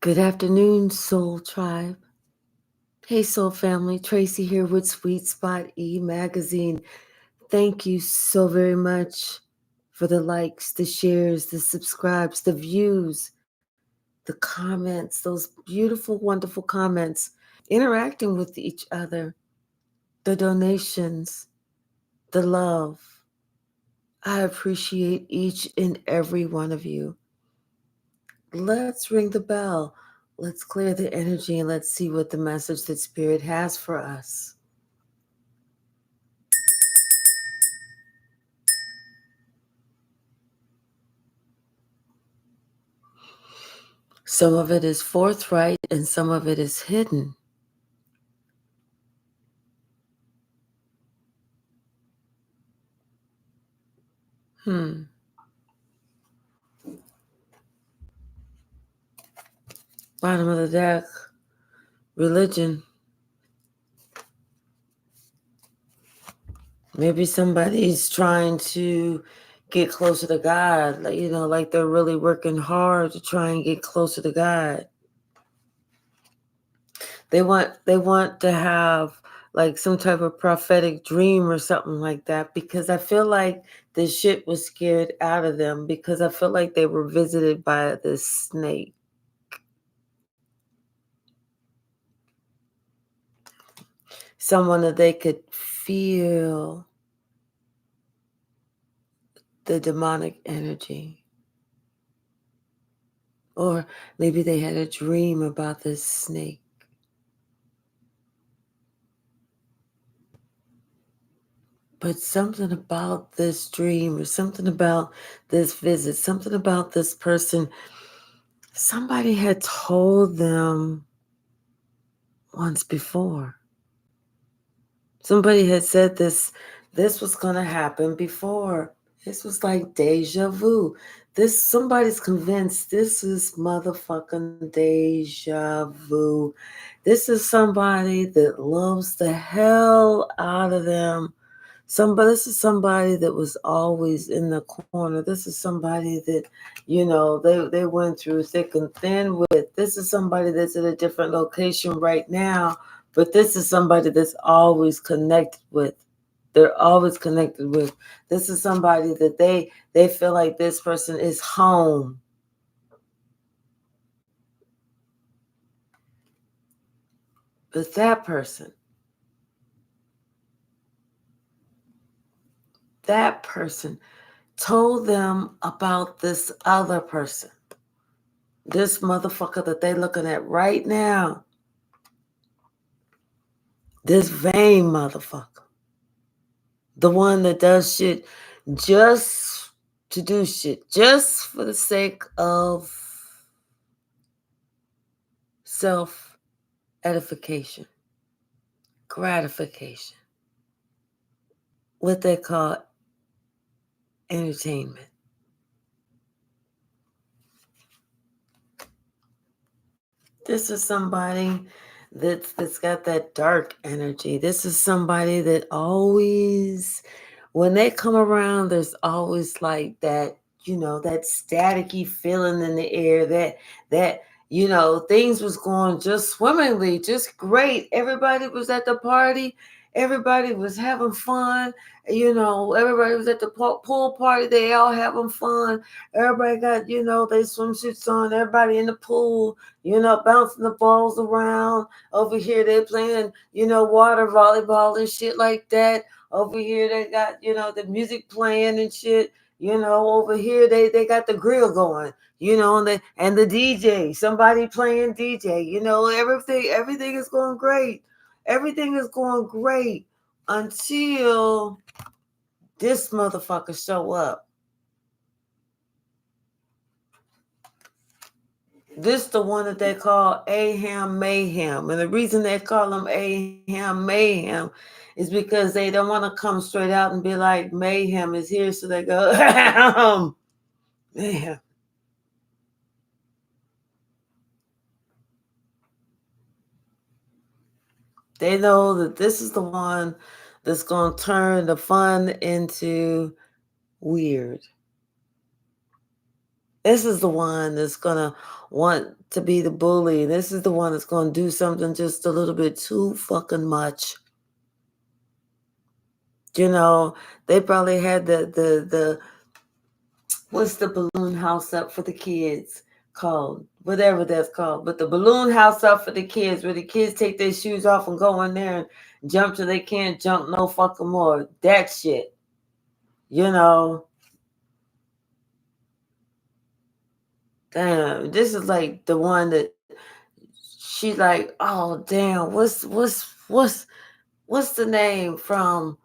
Good afternoon, Soul Tribe. Hey, Soul Family. Tracy here with Sweet Spot magazine. Thank you so very much for the likes, the shares, the subscribes, the views, the comments, those beautiful, wonderful comments, interacting with each other, the donations, the love. I appreciate each and every one of you. Let's ring the bell. Let's clear the energy and let's see what the message that Spirit has for us. Some of it is forthright and some of it is hidden. Bottom of the deck, religion. Maybe somebody's trying to get closer to God, like they're really working hard to try and get closer to God. They want to have like some type of prophetic dream or something like that, because I feel like the shit was scared out of them, because I feel like they were visited by this snake. Someone that they could feel the demonic energy. Or maybe they had a dream about this snake. But something about this dream, or something about this visit, something about this person, somebody had told them once before. Somebody had said this was going to happen before. This was like deja vu. Somebody's convinced this is motherfucking deja vu. This is somebody that loves the hell out of them. This is somebody that was always in the corner. This is somebody that, they went through thick and thin with. This is somebody that's at a different location right now, but this is somebody that's always connected with. They're always connected with. This is somebody that they feel like this person is home. But that person told them about this other person. This motherfucker that they looking at right now. This vain motherfucker. The one that does shit just to do shit. Just for the sake of self-edification. Gratification. What they call entertainment. This is somebody that's got that dark energy. This is somebody that always, when they come around, there's always like that, that staticky feeling in the air, that things was going just swimmingly, just great. Everybody was at the party. Everybody was having fun. Everybody was at the pool party. They all having fun. Everybody got, they swimsuits on. Everybody in the pool, bouncing the balls around. Over here, they playing, water volleyball and shit like that. Over here, they got, the music playing and shit. Over here, they got the grill going, and the DJ, somebody playing DJ, everything is going great. Everything is going great until this motherfucker show up. This the one that they call Aham Mayhem. And the reason they call him Aham Mayhem is because they don't want to come straight out and be like, Mayhem is here. So they go, Ahem, Mayhem. They know that this is the one that's going to turn the fun into weird. This is the one that's gonna want to be the bully. This is the one that's gonna do something just a little bit too fucking much. You know, they probably had the what's the balloon house up for the kids called? Whatever that's called. But the balloon house up for the kids where the kids take their shoes off and go in there and jump till they can't jump no fucking more. That shit. You know. Damn. This is like the one that she's like, oh damn, what's the name from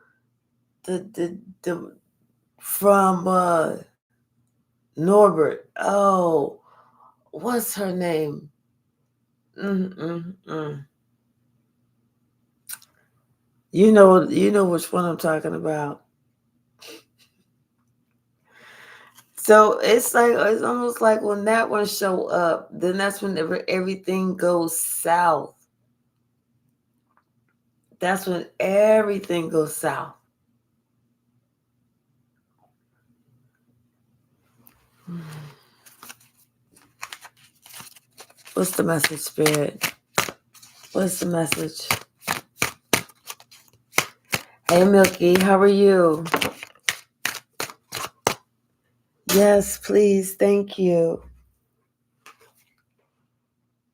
the from Norbert? Oh, what's her name? Mm-mm-mm. You know which one I'm talking about. So it's almost like when that one show up, then that's when everything goes south. That's when everything goes south. What's the message, Spirit? What's the message? Hey, Milky, how are you? Yes, please. Thank you.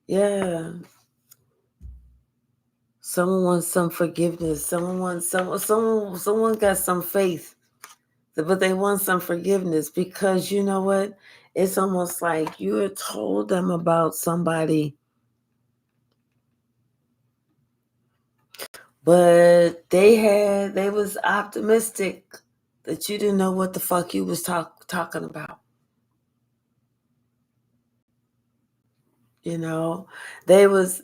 Yeah. Someone wants some forgiveness. Someone wants someone got some faith, but they want some forgiveness because you know what? It's almost like you had told them about somebody, but they was optimistic that you didn't know what the fuck you was talking about. You know, they was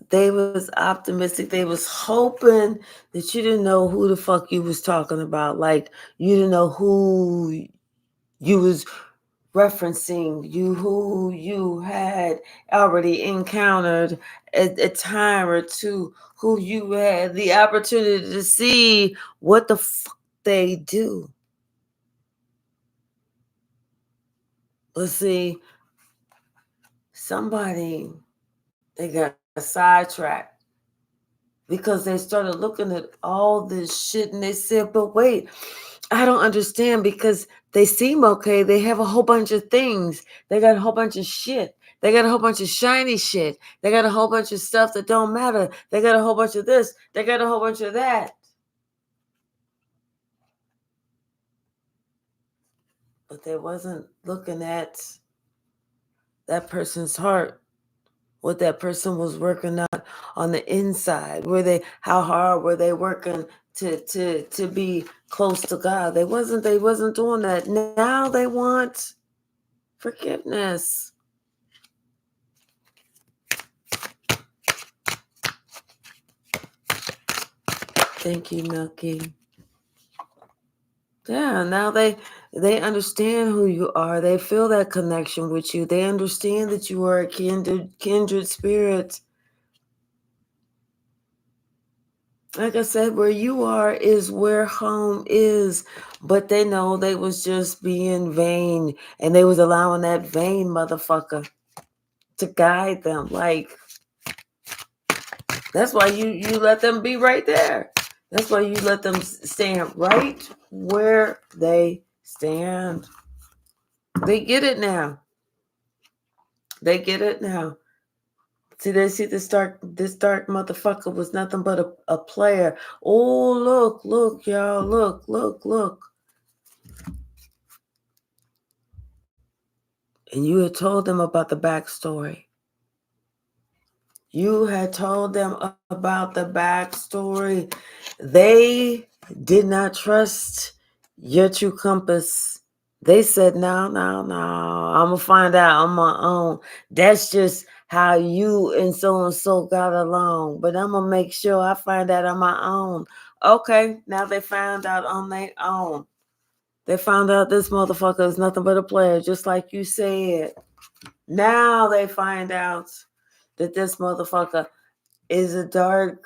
optimistic. They was hoping that you didn't know who the fuck you was talking about. Like you didn't know who you was referencing, you who you had already encountered a time or two, who you had the opportunity to see what the fuck they do. But see, somebody they got sidetracked because they started looking at all this shit and they said, but wait, I don't understand because they seem okay. They have a whole bunch of things. They got a whole bunch of shit. They got a whole bunch of shiny shit. They got a whole bunch of stuff that don't matter. They got a whole bunch of this. They got a whole bunch of that. But they wasn't looking at that person's heart, what that person was working out on the inside. How hard were they working to be close to God? They wasn't doing that. Now they want forgiveness. Thank you, Milky. Yeah, now they understand who you are. They feel that connection with you. They understand that you are a kindred spirit. Like I said, where you are is where home is. But they know they was just being vain, and they was allowing that vain motherfucker to guide them. Like that's why you let them be right there. That's why you let them stand right where they stand. They get it now. They get it now. See, they see this dark motherfucker was nothing but a player. Oh, look, y'all, look. And you had told them about the backstory. You had told them about the backstory. They did not trust your true compass. They said, no. I'm going to find out on my own. That's just how you and so got along. But I'm going to make sure I find out on my own. Okay, now they found out on their own. They found out this motherfucker is nothing but a player, just like you said. Now they find out that this motherfucker is a dark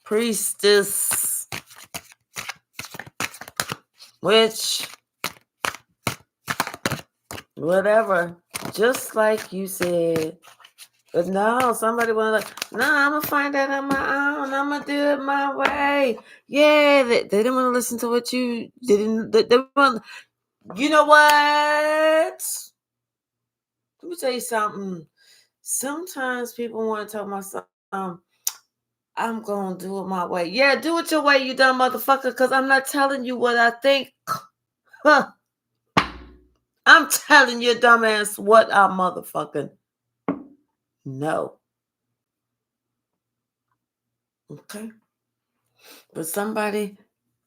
priestess. which, whatever, just like you said. But no, somebody was like, no, I'm going to find out on my own. I'm going to do it my way. Yeah, they didn't want to listen to what you didn't. They want, you know what? Let me tell you something. Sometimes people want to tell my son, I'm going to do it my way. Yeah, do it your way, you dumb motherfucker, because I'm not telling you what I think. Huh. I'm telling you, dumbass, what I motherfucking know. Okay? But somebody,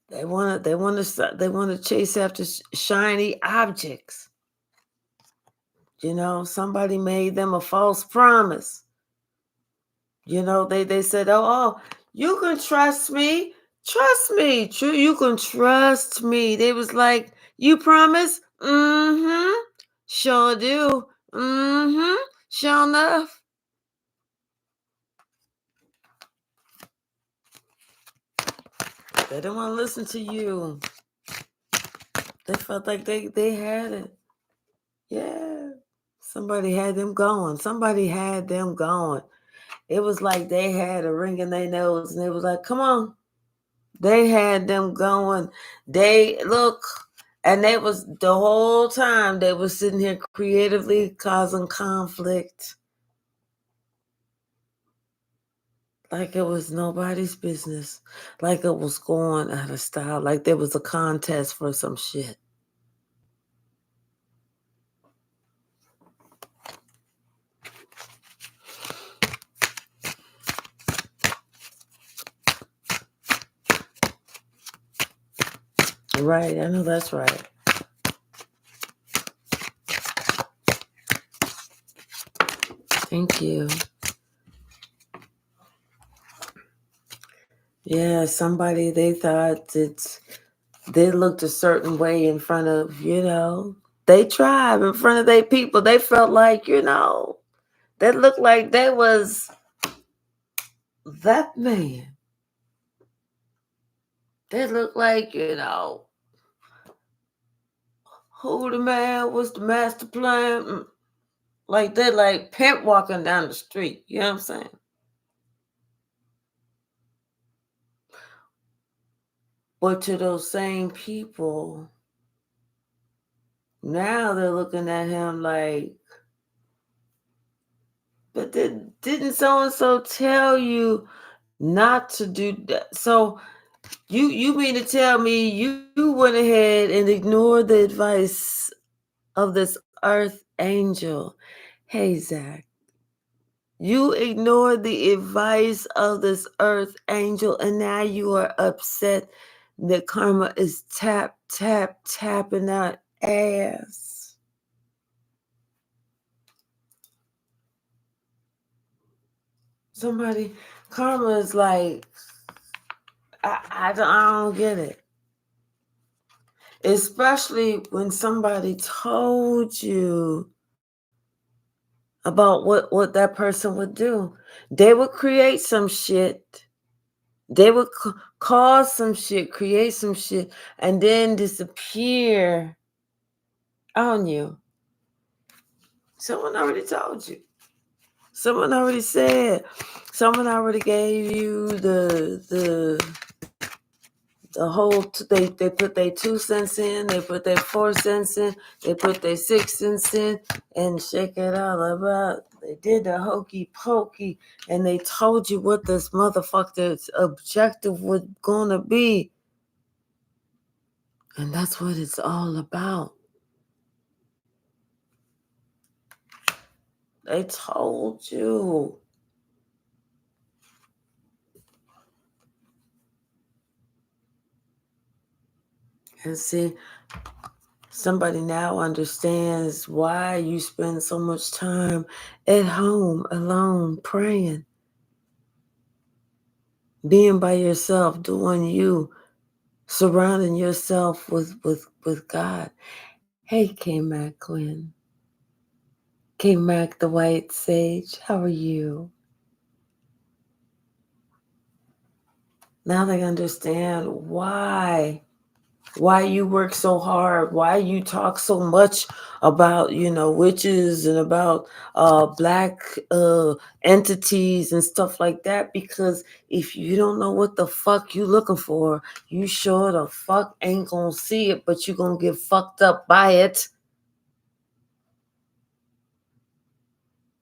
they want to chase after shiny objects. You know, somebody made them a false promise. You know, they said, oh, you can trust me. Trust me. True, you can trust me. They was like, you promise? Mm-hmm. Sure do. Mm-hmm. Sure enough. They don't want to listen to you. They felt like they had it. Yeah. Somebody had them going. Somebody had them going. It was like they had a ring in their nose and they was like, come on. They had them going. They look, and they was the whole time they was sitting here creatively causing conflict. Like it was nobody's business. Like it was going out of style. Like there was a contest for some shit. Right, I know that's right. Thank you. Yeah, somebody they thought they looked a certain way in front of, they tribe in front of their people. They felt like, they looked like they was that man. They looked like, who the man was the master plan. Like they're like pimp walking down the street. You know what I'm saying? But to those same people, now they're looking at him like, but didn't so and so tell you not to do that? So you mean to tell me you went ahead and ignored the advice of this earth angel? Hey Zach, you ignored the advice of this earth angel, and now you are upset that karma is tapping out ass. Somebody, karma is like, I don't get it. Especially when somebody told you about what that person would do. They would create some shit. They would cause some shit, create some shit, and then disappear on you. Someone already told you. Someone already said. Someone already gave you the whole. They put their 2 cents in. They put their 4 cents in. They put their 6 cents in, and shake it all about. They did the hokey pokey, and they told you what this motherfucker's objective was gonna be. And that's what it's all about. They told you. And see, somebody now understands why you spend so much time at home alone praying, being by yourself, doing you, surrounding yourself with God. Hey, K-Mac Quinn. K-Mac the White Sage, how are you? Now they understand why why you work so hard, why you talk so much about, witches and about black entities and stuff like that. Because if you don't know what the fuck you looking for, you sure the fuck ain't gonna see it, but you gonna get fucked up by it.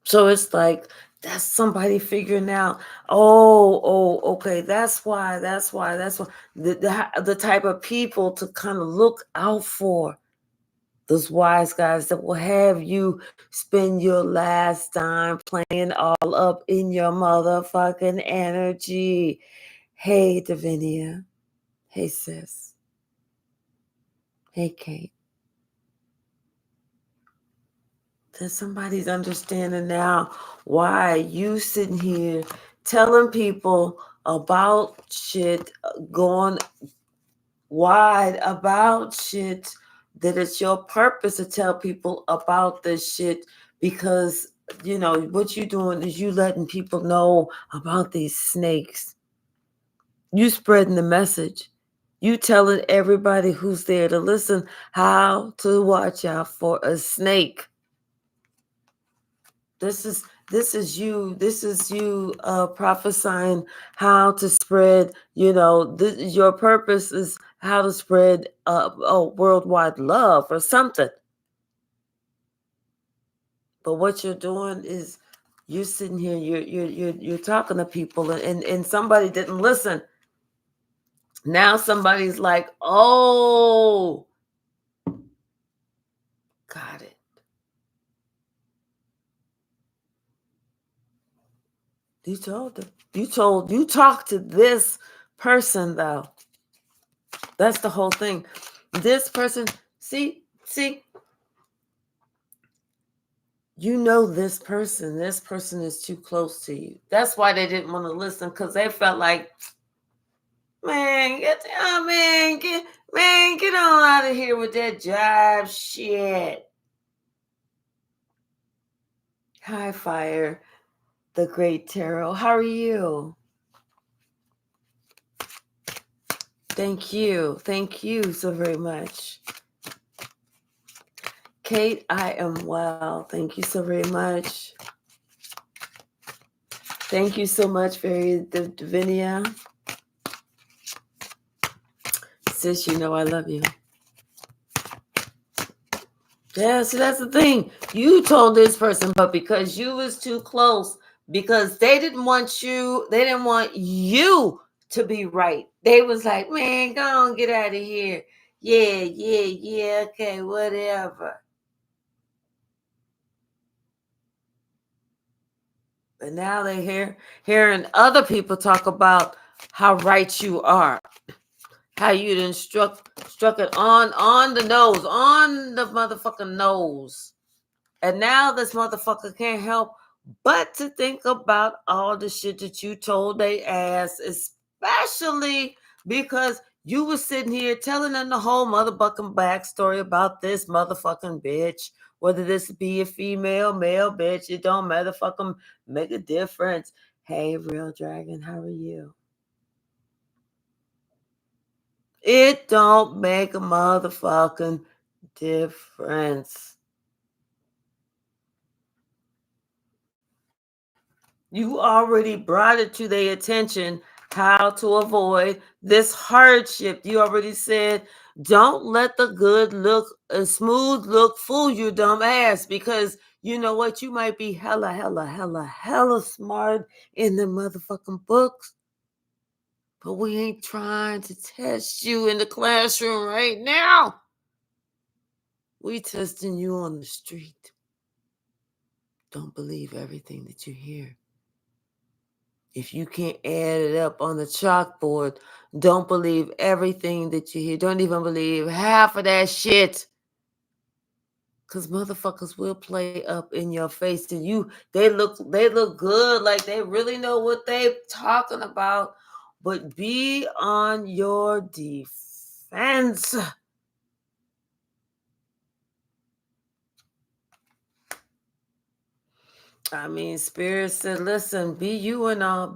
So it's like that's somebody figuring out, okay, that's why the type of people to kind of look out for. Those wise guys that will have you spend your last time playing all up in your motherfucking energy. Hey, Davinia. Hey, sis. Hey, Kate. That somebody's understanding now why you sitting here telling people about shit, going wide about shit, that it's your purpose to tell people about this shit. Because what you doing is you letting people know about these snakes. You spreading the message. You telling everybody who's there to listen how to watch out for a snake. This is you prophesying how to spread, your purpose is how to spread worldwide love or something. But what you're doing is you're sitting here, you're talking to people, and somebody didn't listen. Now somebody's like, oh, got it. You talked to this person though. That's the whole thing. This person, see, this person. This person is too close to you. That's why they didn't want to listen, because they felt like, man, get on out of here with that jive shit. Hi, Fire, the Great Tarot. How are you? Thank you so very much. Kate, I am well. Thank you so very much. Thank you so much, Davinia. Sis, I love you. Yeah, see, that's the thing. You told this person, but because you was too close, because they didn't want you to be right. They was like, man, go on, get out of here. Yeah, okay, whatever. But now they hearing other people talk about how right you are. How you done struck it on the nose, on the motherfucking nose. And now this motherfucker can't help but to think about all the shit that you told they ass, especially because you were sitting here telling them the whole motherfucking backstory about this motherfucking bitch. Whether this be a female, male bitch, it don't motherfucking make a difference. Hey, Real Dragon, how are you? It don't make a motherfucking difference. You already brought it to their attention how to avoid this hardship. You already said, don't let the good look and smooth look fool you, dumb ass, because you know what? You might be hella smart in the motherfucking books, but we ain't trying to test you in the classroom right now. We testing you on the street. Don't believe everything that you hear. If you can't add it up on the chalkboard, don't believe everything that you hear. Don't even believe half of that shit. Because motherfuckers will play up in your face to you. They look good, like they really know what they talking about. But be on your defense. I mean, Spirit said, listen, be you and all,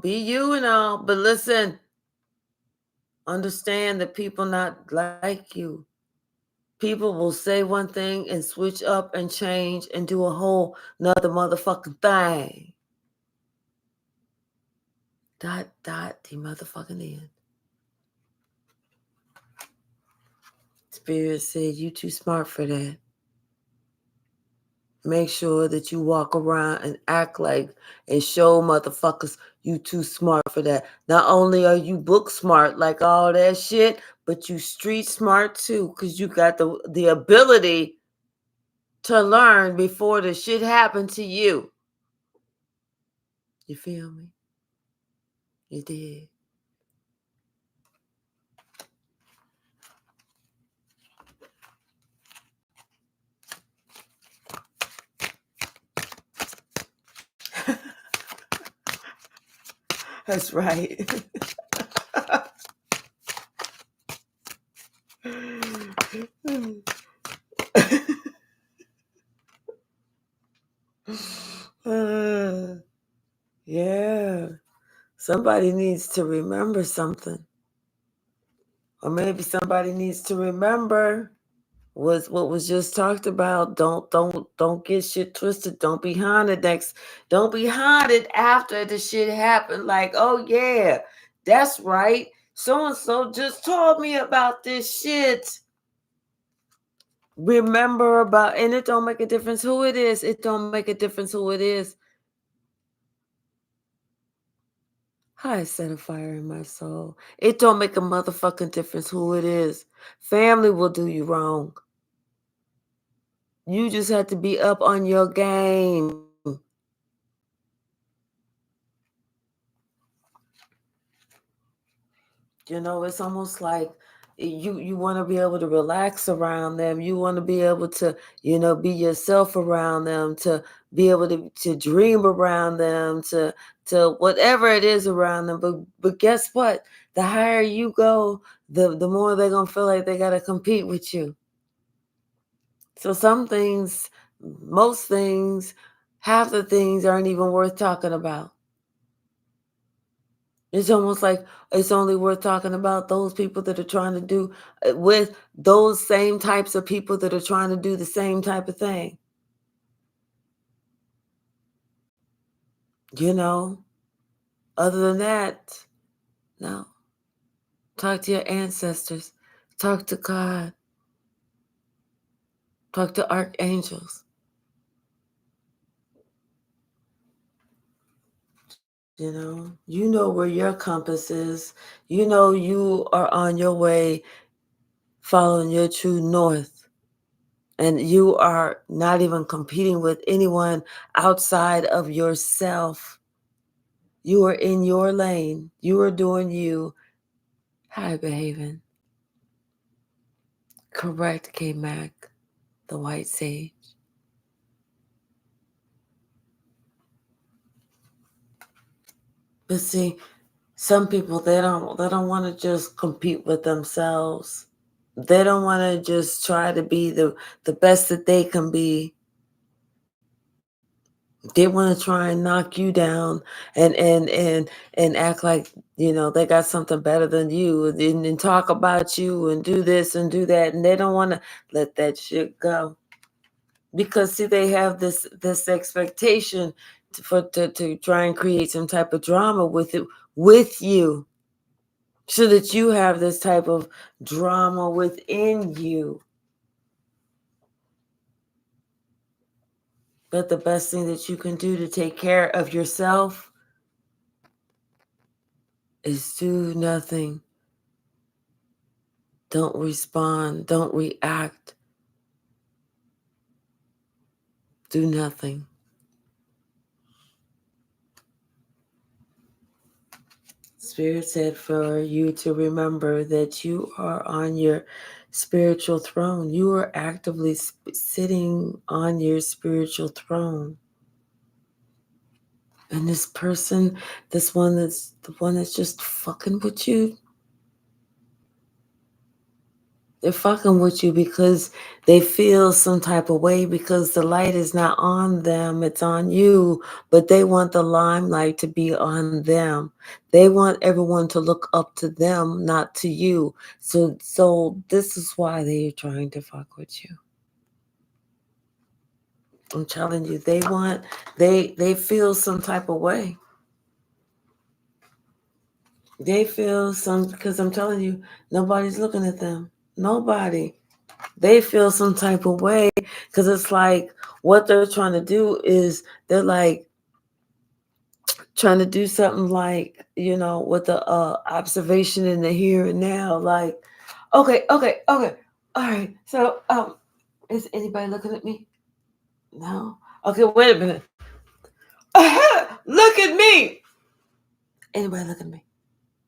but listen, Understand that people not like you. People will say one thing and switch up and change and do a whole nother motherfucking thing. The motherfucking end. Spirit said, you too smart for that. Make sure that you walk around and act like and show motherfuckers you too smart for that. Not only are you book smart like all that shit, but you street smart too, because you got the ability to learn before the shit happened to you. You feel me? You did. That's right. Yeah. Somebody needs to remember something. Or maybe somebody needs to remember was what was just talked about. Don't get shit twisted. Don't be haunted next. Don't be haunted after the shit happened. Like, oh yeah, that's right. So and so just told me about this shit. Remember about, and it don't make a difference who it is. It don't make a difference who it is. I set a fire in my soul. It don't make a motherfucking difference who it is. Family will do you wrong. You just have to be up on your game. You know, it's almost like you want to be able to relax around them. You want to be able to, be yourself around them, to be able to dream around them, to whatever it is around them. But guess what? The higher you go, the more they're gonna feel like they gotta compete with you. So some things, most things, half the things aren't even worth talking about. It's almost like it's only worth talking about those people that are trying to do with those same types of people that are trying to do the same type of thing. You know, other than that, no. Talk to your ancestors, talk to God, talk to archangels. You know where your compass is. You know you are on your way following your true north. And you are not even competing with anyone outside of yourself. You are in your lane. You are doing you. High behaving. Correct, K Mac, the white sage. But see, some people they don't want to just compete with themselves. They don't want to just try to be the best that they can be. They want to try and knock you down and act like they got something better than you, and talk about you and do this and do that, and they don't want to let that shit go because see they have this expectation to try and create some type of drama with you, so that you have this type of drama within you. But the best thing that you can do to take care of yourself is do nothing. Don't respond. Don't react. Do nothing. Spirit said for you to remember that you are on your spiritual throne. You are actively sitting on your spiritual throne. And this person, this one that's, the one that's just fucking with you, They're fucking with you because they feel some type of way because the light is not on them, it's on you, but they want the limelight to be on them. They want everyone to look up to them, not to you. So this is why they're trying to fuck with you. I'm telling you, they feel some type of way. They feel some because I'm telling you, nobody's looking at them. Nobody. They feel some type of way because it's like what they're trying to do is they're like trying to do something like, with the observation in the here and now, like, okay, all right. So is anybody looking at me? No. Okay, wait a minute. Look at me. Anybody look at me?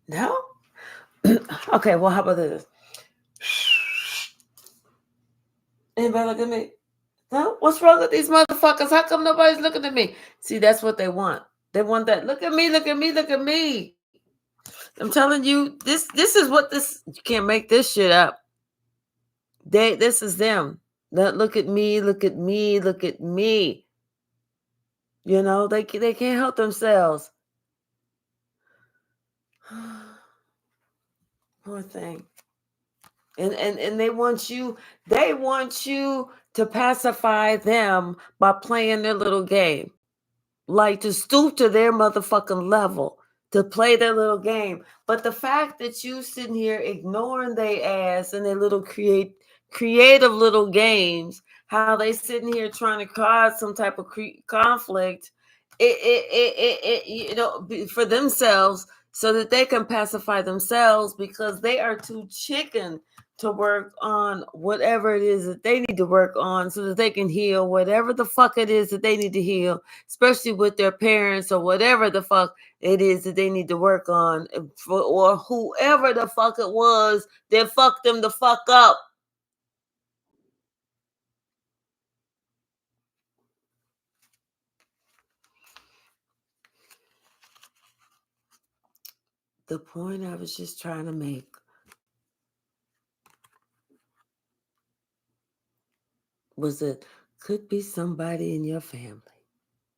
No. Okay, well, how about this? Anybody look at me? No? What's wrong with these motherfuckers? How come nobody's looking at me? See, that's what they want. They want that. Look at me, look at me, look at me. I'm telling you, this is what this you can't make this shit up. This is them. Look at me, look at me, look at me. They can't help themselves. Poor thing. And they want you to pacify them by playing their little game. Like to stoop to their motherfucking level to play their little game. But the fact that you sitting here ignoring they ass and their little creative little games, how they sitting here trying to cause some type of conflict, for themselves so that they can pacify themselves because they are too chicken to work on whatever it is that they need to work on so that they can heal whatever the fuck it is that they need to heal, especially with their parents or whatever the fuck it is that they need to work on, or whoever the fuck it was that fucked them the fuck up. The point I was just trying to make was that could be somebody in your family.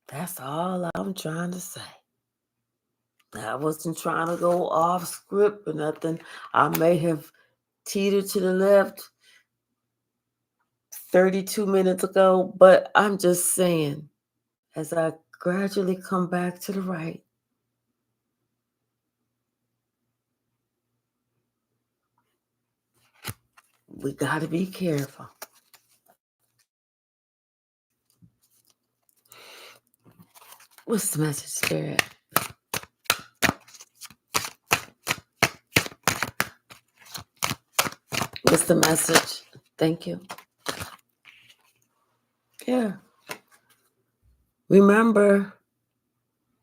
That's all I'm trying to say. I wasn't trying to go off script or nothing. I may have teetered to the left 32 minutes ago, but I'm just saying, as I gradually come back to the right, we got to be careful. What's the message, Spirit? What's the message? Thank you. Yeah. Remember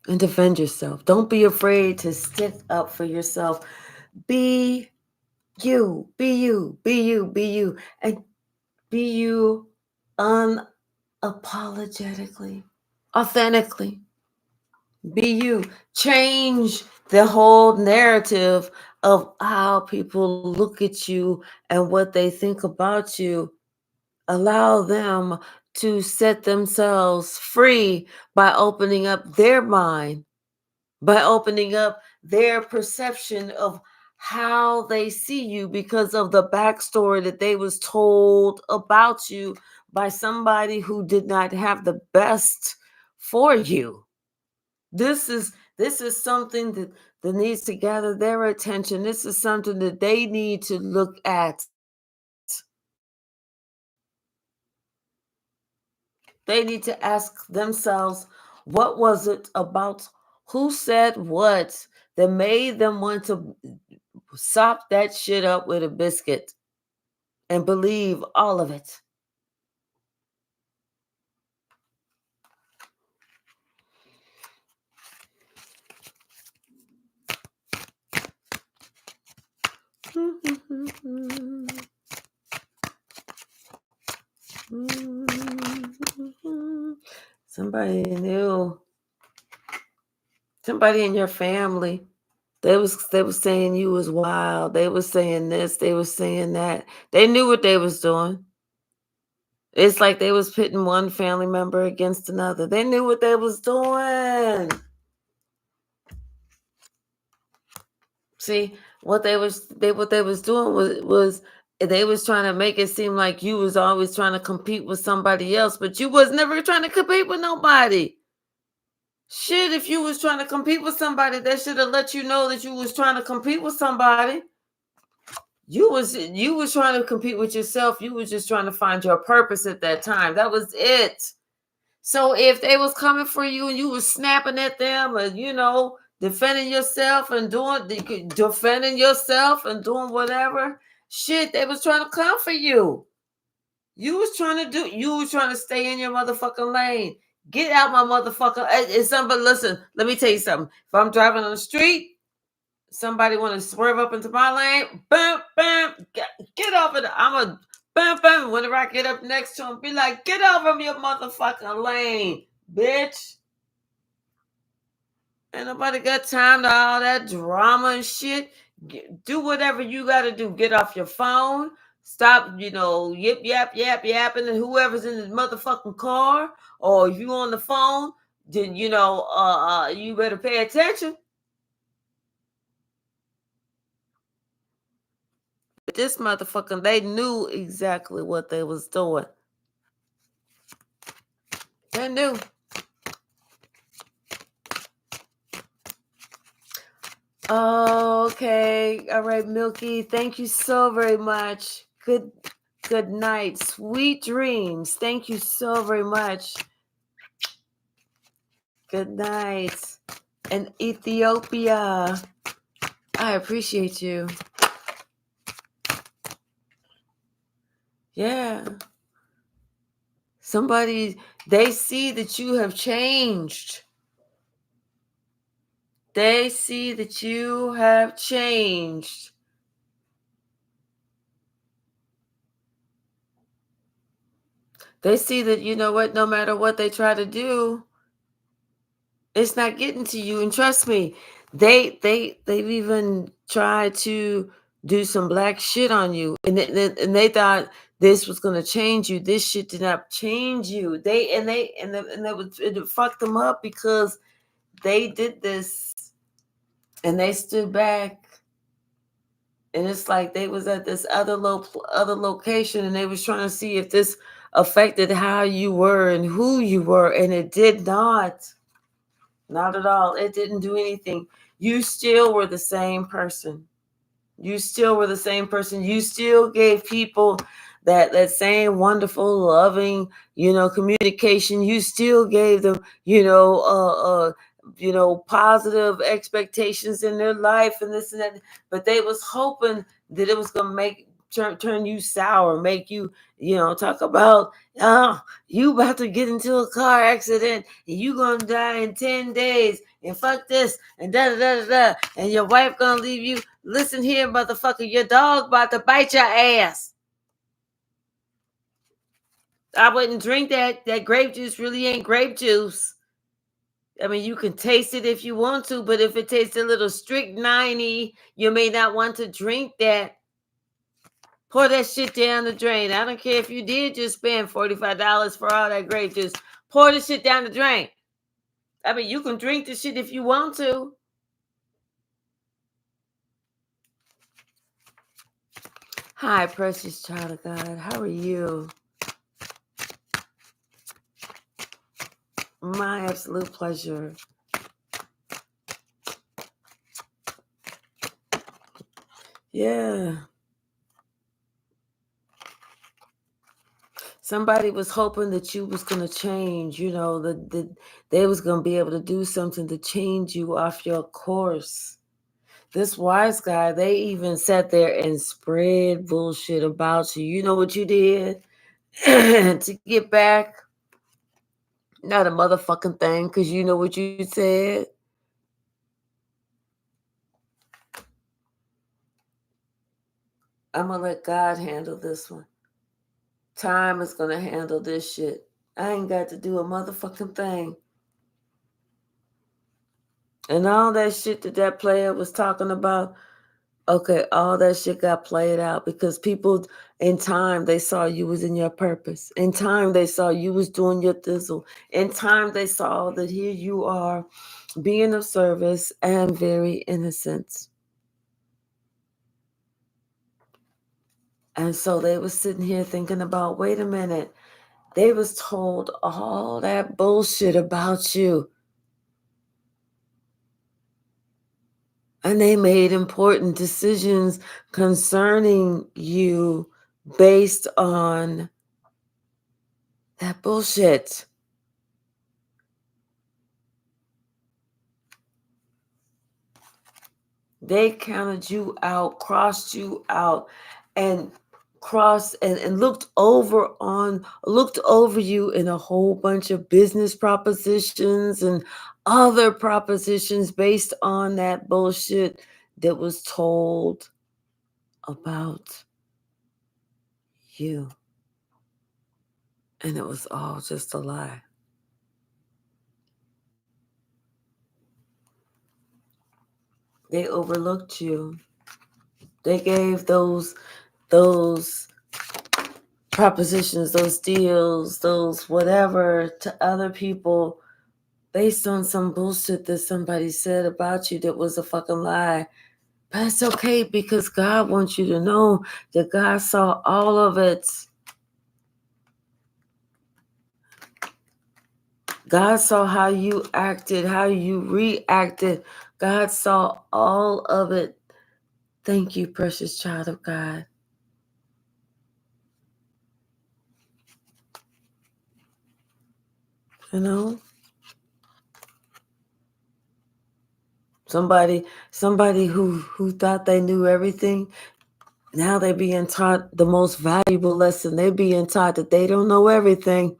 and defend yourself. Don't be afraid to stick up for yourself. Be you, be you, be you, be you, and be you unapologetically, authentically. Be you. Change the whole narrative of how people look at you and what they think about you. Allow them to set themselves free by opening up their mind, by opening up their perception of how they see you because of the backstory that they was told about you by somebody who did not have the best for you. This is something that needs to gather their attention. This is something that they need to look at. They need to ask themselves, what was it about who said what that made them want to sop that shit up with a biscuit and believe all of it? Somebody new, somebody in your family They was saying you was wild. They was saying this. They was saying that. They knew what they was doing. It's like they was pitting one family member against another. They knew what they was doing. See, what they was doing was they was trying to make it seem like you was always trying to compete with somebody else, but you was never trying to compete with nobody. Shit, if you was trying to compete with somebody, they should have let you know that you was trying to compete with somebody. You was trying to compete with yourself. You was just trying to find your purpose at that time. That was it. So if they was coming for you and you was snapping at them, and defending yourself and whatever shit, they was trying to come for you. You was trying to stay in your motherfucking lane. Get out my motherfucking. It's somebody. Listen, let me tell you something. If I'm driving on the street, somebody want to swerve up into my lane, bam, bam, get off of it. I'm a bam, bam. Whenever I get up next to him, be like, get off of your motherfucking lane, bitch. Ain't nobody got time to all that drama and shit. Do whatever you got to do. Get off your phone. Stop, yip, yap, yap, yapping, and whoever's in the motherfucking car, or if you on the phone, then you better pay attention. This motherfucker, they knew exactly what they was doing. They knew. Okay. All right, Milky. Thank you so very much. Good night. Sweet dreams. Thank you so very much. Good night. And Ethiopia. I appreciate you. Yeah. They see that you have changed. They see that you have changed. They see that, no matter what they try to do, it's not getting to you. And trust me, they've even tried to do some black shit on you, and they thought this was going to change you. This shit did not change you. It fucked them up because they did this, and they stood back, and it's like they was at this other location, and they was trying to see if this affected how you were and who you were, and it did not. Not at all. It didn't do anything. You still were the same person. You still were the same person. You still gave people that same wonderful, loving, communication. You still gave them, positive expectations in their life and this and that. But they was hoping that it was gonna turn you sour, make you, talk about, you about to get into a car accident and you gonna die in 10 days and fuck this and da da da da, and your wife gonna leave you. Listen here, motherfucker, your dog about to bite your ass. I wouldn't drink that. That grape juice really ain't grape juice. I mean, you can taste it if you want to, but if it tastes a little strychnine, you may not want to drink that. Pour that shit down the drain. I don't care if you did just spend $45 for all that grape juice. Pour the shit down the drain. I mean, you can drink the shit if you want to. Hi, precious child of God. How are you? My absolute pleasure. Yeah. Somebody was hoping that you was going to change, that they was going to be able to do something to change you off your course. This wise guy, they even sat there and spread bullshit about you. You know what you did to get back? Not a motherfucking thing, because you know what you said? I'm going to let God handle this one. Time is going to handle this shit. I ain't got to do a motherfucking thing. And all that shit that that player was talking about, okay, all that shit got played out because people in time they saw you was in your purpose. In time they saw you was doing your thistle. In time they saw that here you are being of service and very innocent. And so they was sitting here thinking about, wait a minute, they was told all that bullshit about you. And they made important decisions concerning you based on that bullshit. They counted you out, crossed you out, and crossed and looked over you in a whole bunch of business propositions and other propositions based on that bullshit that was told about you. And it was all just a lie. They overlooked you. They gave those propositions, those deals, those whatever to other people based on some bullshit that somebody said about you that was a fucking lie. But it's okay because God wants you to know that God saw all of it. God saw how you acted, how you reacted. God saw all of it. Thank you, precious child of God. You know? Somebody who thought they knew everything, now they're being taught the most valuable lesson. They're being taught that they don't know everything.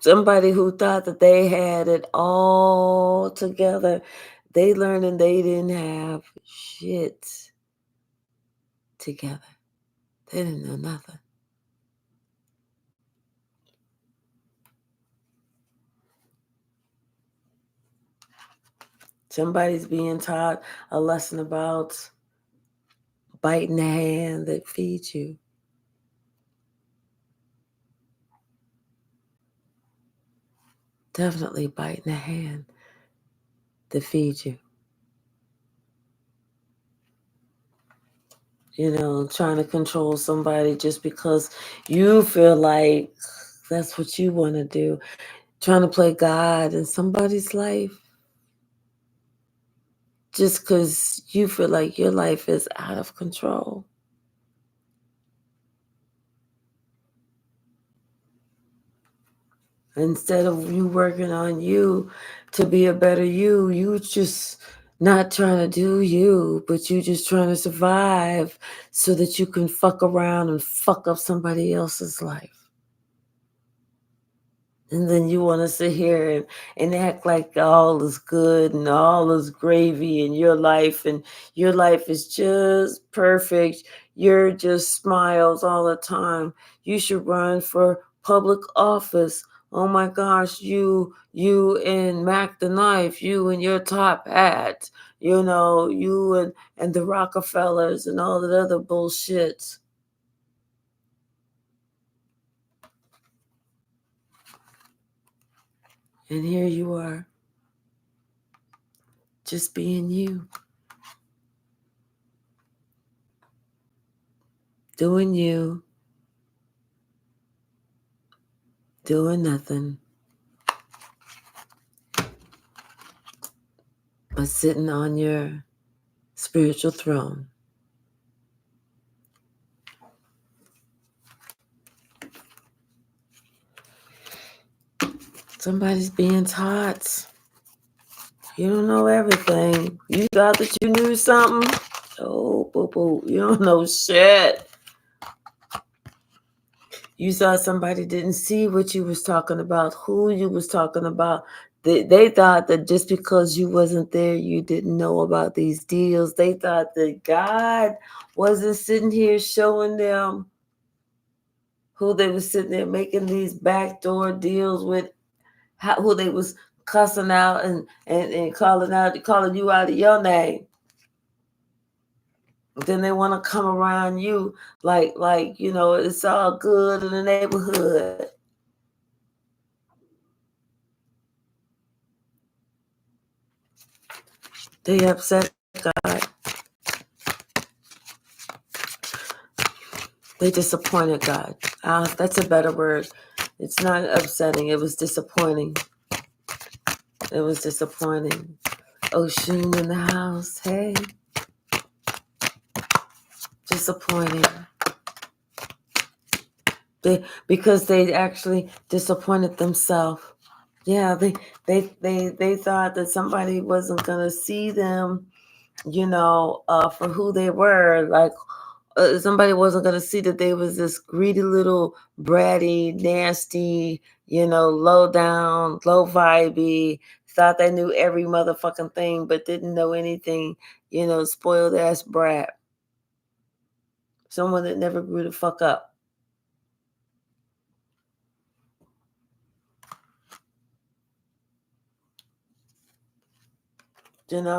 Somebody who thought that they had it all together, they learned and they didn't have shit together. They didn't know nothing. Somebody's being taught a lesson about biting the hand that feeds you. Definitely biting the hand that feeds you. You know, trying to control somebody just because you feel like that's what you want to do. Trying to play God in somebody's life just because you feel like your life is out of control. Instead of you working on you to be a better you just not trying to do you, but you just trying to survive so that you can fuck around and fuck up somebody else's life. And then you want to sit here and act like all is good and all is gravy in your life and your life is just perfect. You're just smiles all the time. You should run for public office. Oh my gosh, you and Mac the Knife, you and your top hat, you know, you and the Rockefellers and all that other bullshit. And here you are, just being you. Doing you, doing nothing, but sitting on your spiritual throne. Somebody's being taught. You don't know everything. You thought that you knew something. Oh, boo boo. You don't know shit. You thought somebody didn't see what you was talking about, who you was talking about. They thought that just because you wasn't there, you didn't know about these deals. They thought that God wasn't sitting here showing them who they was sitting there making these backdoor deals with, who they was cussing out and calling you out of your name. Then they want to come around you like it's all good in the neighborhood. They upset God. They disappointed God. That's a better word. It's not upsetting. It was disappointing. It was disappointing. Oshun in the house. Hey. Disappointing. Because they actually disappointed themselves. Yeah, they thought that somebody wasn't gonna see them, for who they were. Like somebody wasn't gonna see that they was this greedy little bratty, nasty, low down, low vibey. Thought they knew every motherfucking thing, but didn't know anything. Spoiled ass brat. Someone that never grew the fuck up.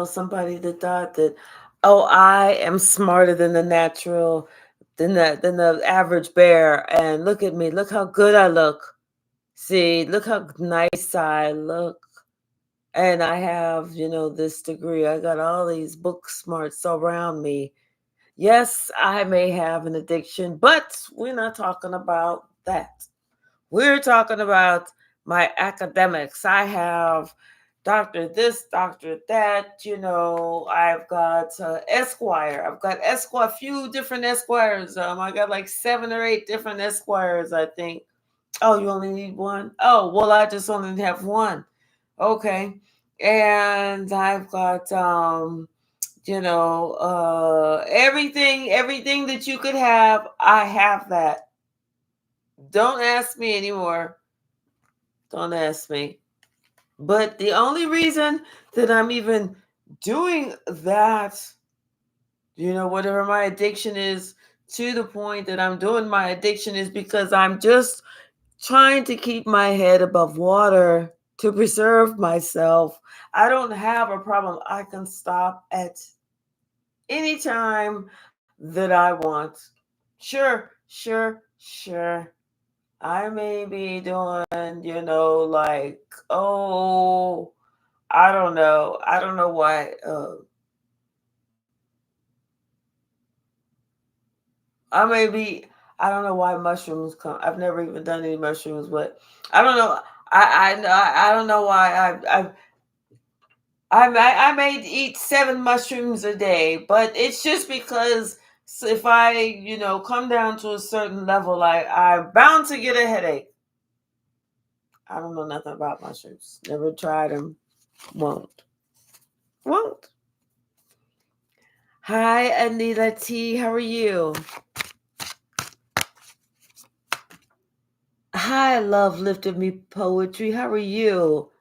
Somebody that thought that, oh, I am smarter than the natural, than the average bear, and look at me, look how good I look. See, look how nice I look. And I have, this degree. I got all these book smarts around me. Yes, I may have an addiction, but we're not talking about that. We're talking about my academics. I have doctor this, doctor that. I've got Esquire. I've got Esquire, a few different Esquires. I got like 7 or 8 different Esquires, I think. Oh, you only need one? Oh, well, I just only have one. Okay. And I've got everything that you could have, I have that. Don't ask me anymore. Don't ask me. But the only reason that I'm even doing that, whatever my addiction is, to the point that I'm doing my addiction, is because I'm just trying to keep my head above water to preserve myself. I don't have a problem. I can stop at any time that I want. Sure, sure, sure. I may be doing, like, oh, I don't know. I don't know why. I don't know why mushrooms come. I've never even done any mushrooms, but I don't know. I don't know why I may eat 7 mushrooms a day, but it's just because if I, come down to a certain level, I'm bound to get a headache. I don't know nothing about mushrooms. Never tried them. Won't. Won't. Hi, Anita T. How are you? Hi, Love Lifted Me Poetry. How are you?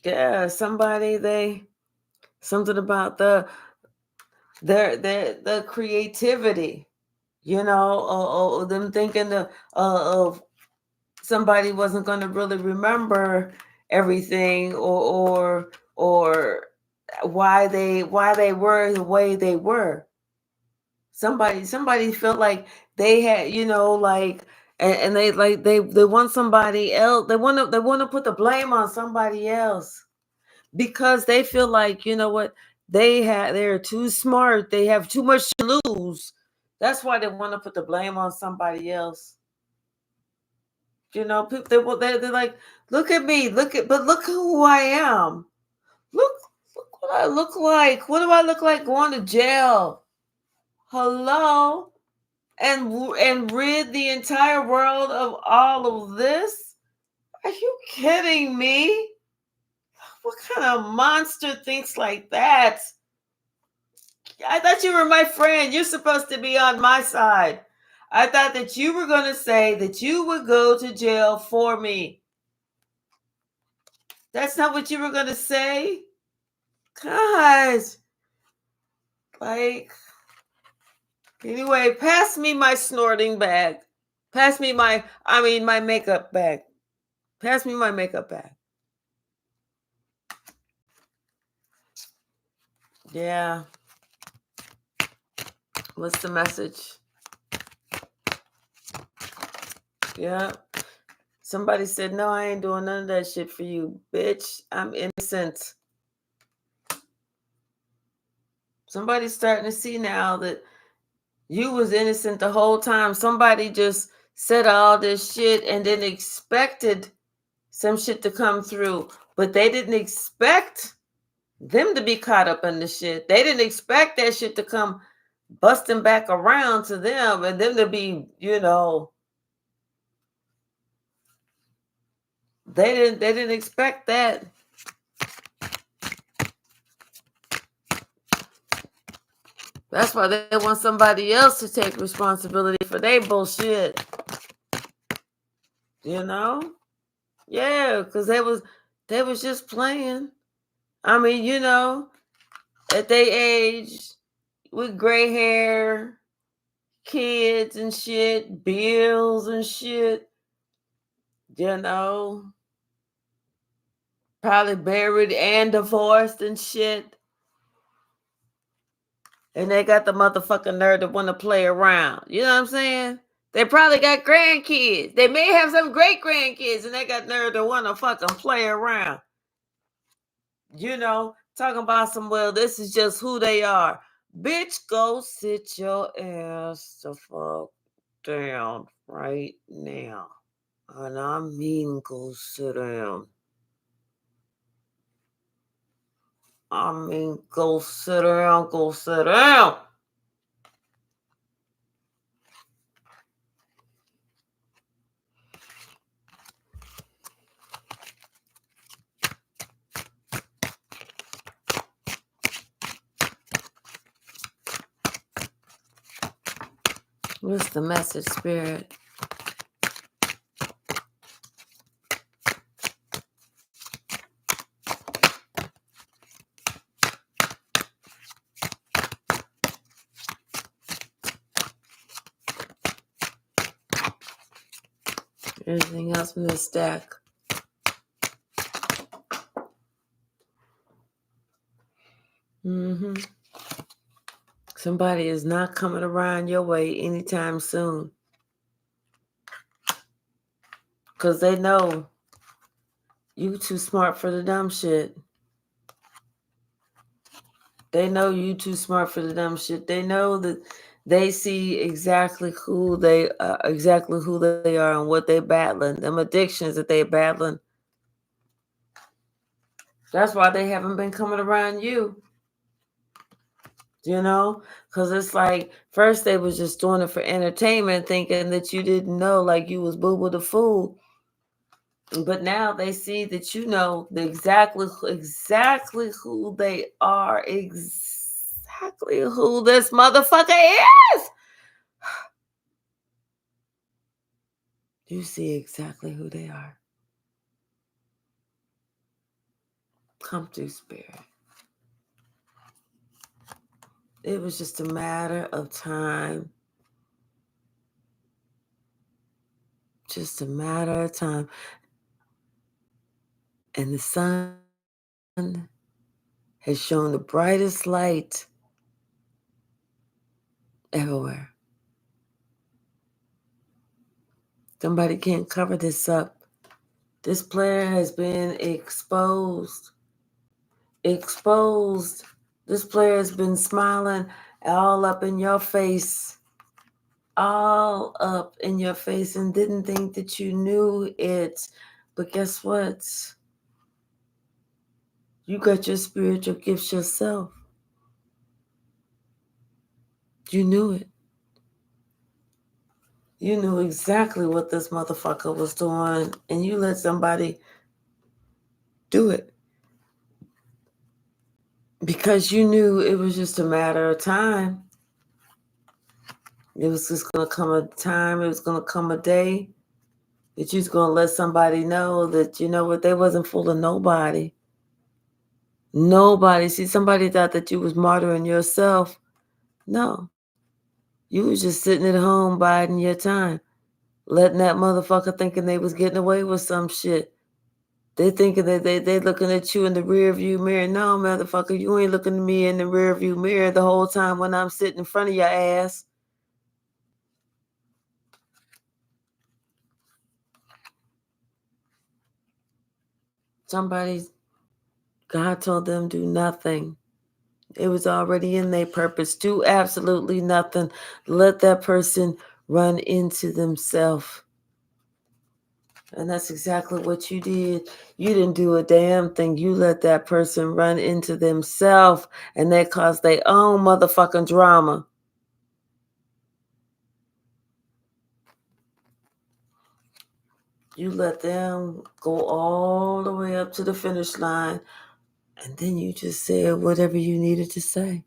Yeah, something about the creativity, them thinking of somebody wasn't going to really remember everything, or why they were the way they were. Somebody felt like they had, like, and they want somebody else. They want to put the blame on somebody else because they feel like, what, they're too smart. They have too much to lose. That's why they want to put the blame on somebody else. People, they're like, look at me, but look who I am. Look what I look like. What do I look like going to jail? Hello, and rid the entire world of all of this? Are you kidding me? What kind of monster thinks like that? I thought you were my friend. You're supposed to be on my side. I thought that you were going to say that you would go to jail for me. That's not what you were going to say? God. Like, Anyway, pass me my snorting bag. Pass me my makeup bag. Pass me my makeup bag. Yeah. What's the message? Yeah. Somebody said, no, I ain't doing none of that shit for you, bitch. I'm innocent. Somebody's starting to see now that you was innocent the whole time. Somebody just said all this shit and then expected some shit to come through. But they didn't expect them to be caught up in the shit. They didn't expect that shit to come busting back around to them and them to be, they didn't expect that. That's why they want somebody else to take responsibility for their bullshit. Yeah, because they was just playing. I mean, at their age, with gray hair, kids and shit, bills and shit, probably married and divorced and shit. And they got the motherfucking nerve to want to play around. You know what I'm saying? They probably got grandkids. They may have some great grandkids, and they got nerve to want to fucking play around. Talking about this is just who they are. Bitch, go sit your ass the fuck down right now. And I mean go sit down. I mean go sit down, go sit down. What's the message, Spirit? Anything else from this stack? Somebody is not coming around your way anytime soon. Because they know you too smart for the dumb shit. They know you too smart for the dumb shit. They know that they see exactly who they are and what they're battling, them addictions that they're battling. That's why they haven't been coming around you. Because it's like, first they was just doing it for entertainment, thinking that you didn't know, like you was boo-boo the fool. But now they see that you know exactly who they are, exactly who this motherfucker is. You see exactly who they are. Come through, Spirit. It was just a matter of time. Just a matter of time. And the sun has shown the brightest light everywhere. Somebody can't cover this up. This player has been exposed. This player has been smiling all up in your face. All up in your face, and didn't think that you knew it. But guess what? You got your spiritual gifts yourself. You knew it. You knew exactly what this motherfucker was doing, and you let somebody do it. Because you knew it was just a matter of time. It was just going to come a time, it was going to come a day that you was going to let somebody know that, you know what, they wasn't fooling nobody. Nobody. See, somebody thought that you was martyring yourself. No. You was just sitting at home biding your time, letting that motherfucker thinking they was getting away with some shit. They thinking that they looking at you in the rear view mirror. No, motherfucker, you ain't looking at me in the rear view mirror the whole time when I'm sitting in front of your ass. Somebody, God told them do nothing. It was already in their purpose. Do absolutely nothing. Let that person run into themselves. And that's exactly what you did. You didn't do a damn thing. You let that person run into themselves, and that caused their own motherfucking drama. You let them go all the way up to the finish line, and then you just said whatever you needed to say.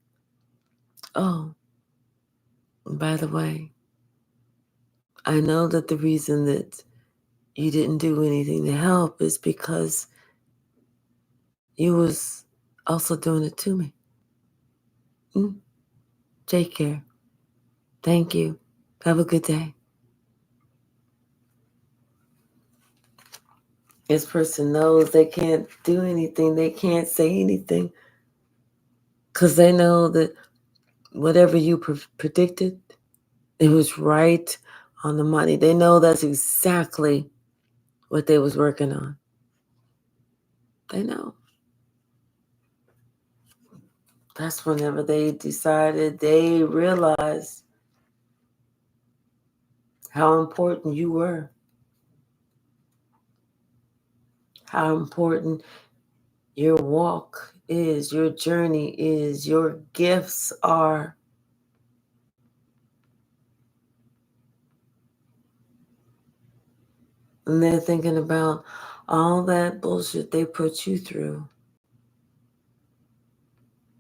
Oh, and by the way, I know that the reason that you didn't do anything to help is because you was also doing it to me. Take care. Thank you. Have a good day. This person knows they can't do anything. They can't say anything because they know that whatever you predicted, it was right on the money. They know that's exactly what they was working on. They know. That's whenever they decided, they realized how important you were, how important your walk is, your journey is, your gifts are. And they're thinking about all that bullshit they put you through.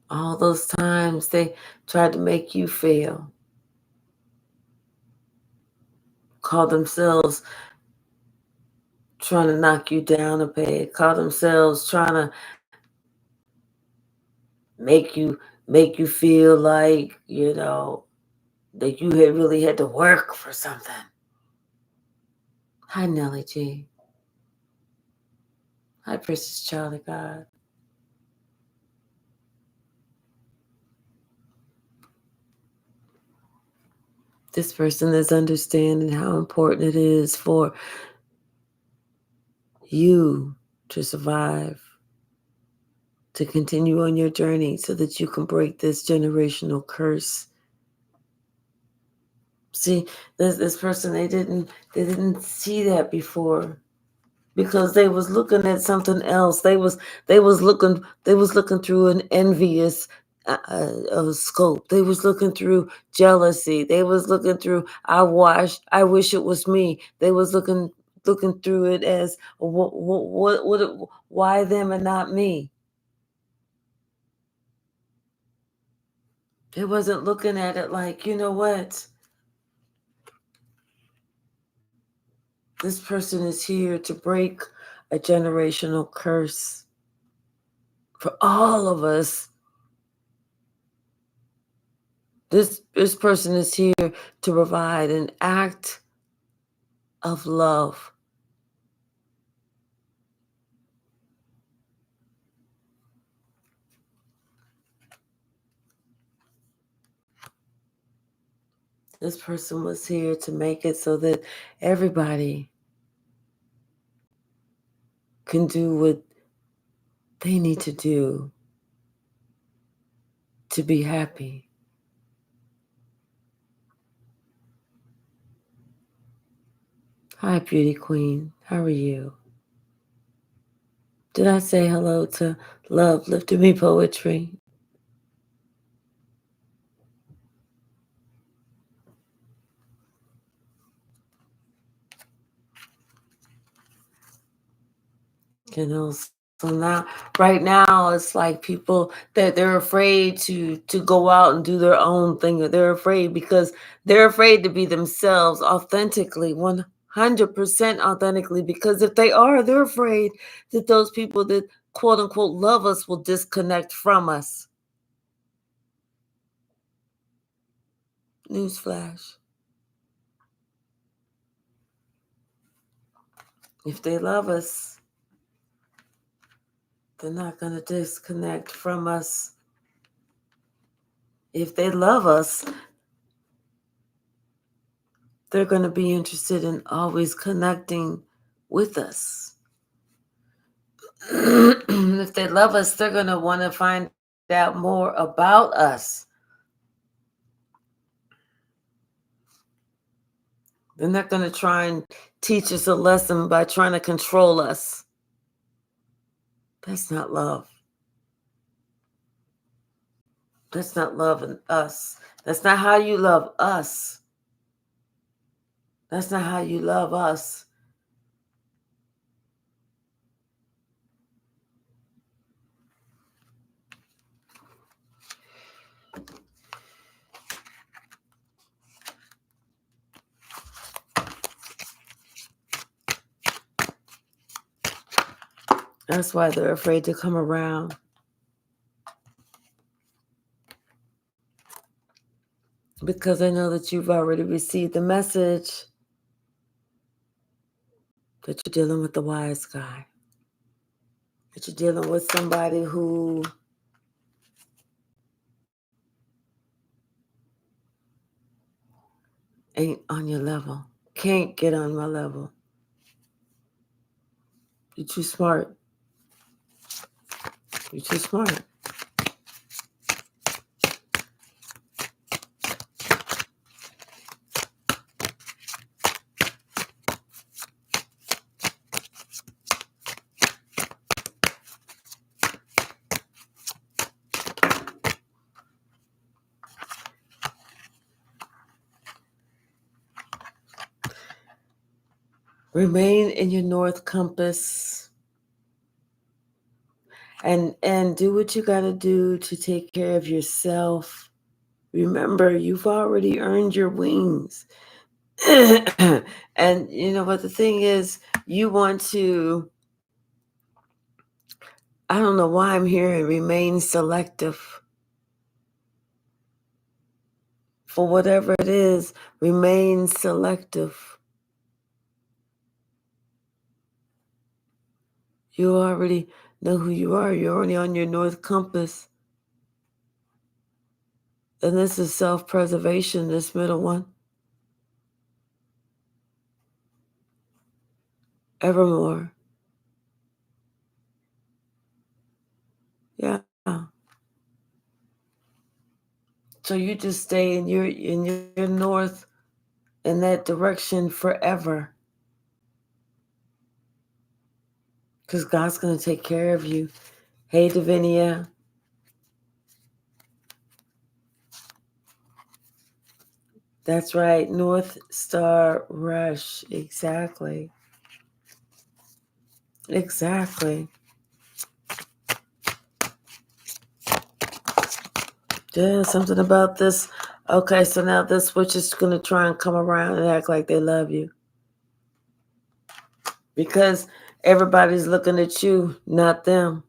All those times they tried to make you fail. Call themselves trying to knock you down a peg. Call themselves trying to make you feel like, that you had really had to work for something. Hi, Nellie G. Hi, precious child of God. This person is understanding how important it is for you to survive, to continue on your journey so that you can break this generational curse. See, this person, they didn't see that before because they was looking at something else. They was looking through an envious scope. They was looking through jealousy. They was looking through I wish it was me. They was looking through it as why them and not me. They wasn't looking at it like, you know what? This person is here to break a generational curse for all of us. This person is here to provide an act of love. This person was here to make it so that everybody can do what they need to do to be happy. Hi, beauty queen. How are you? Did I say hello to Love Lifted Me Poetry? So now, right now, it's like people that they're afraid to go out and do their own thing, or they're afraid because they're afraid to be themselves authentically, 100% authentically. Because if they are, they're afraid that those people that quote unquote love us will disconnect from us. Newsflash. If they love us, they're not going to disconnect from us. If they love us, they're going to be interested in always connecting with us. If they love us, they're going to want to find out more about us. They're not going to try and teach us a lesson by trying to control us. That's not love. That's not loving us. That's not how you love us. That's not how you love us. That's why they're afraid to come around. Because they know that you've already received the message that you're dealing with the wise guy. That you're dealing with somebody who ain't on your level. Can't get on my level. You're too smart. You're too smart. Remain in your north compass and do what you got to do to take care of yourself. Remember, you've already earned your wings. And you know what the thing is, you want to, I don't know why I'm here, and remain selective. For whatever it is, remain selective. You already know who you are. You're already on your north compass. And this is self-preservation, this middle one. Evermore. Yeah. So you just stay in your north in that direction forever. Because God's going to take care of you. Hey, Davinia. That's right. North Star Rush. Exactly. Exactly. Yeah, something about this. Okay, so now this witch is going to try and come around and act like they love you. Because everybody's looking at you, not them.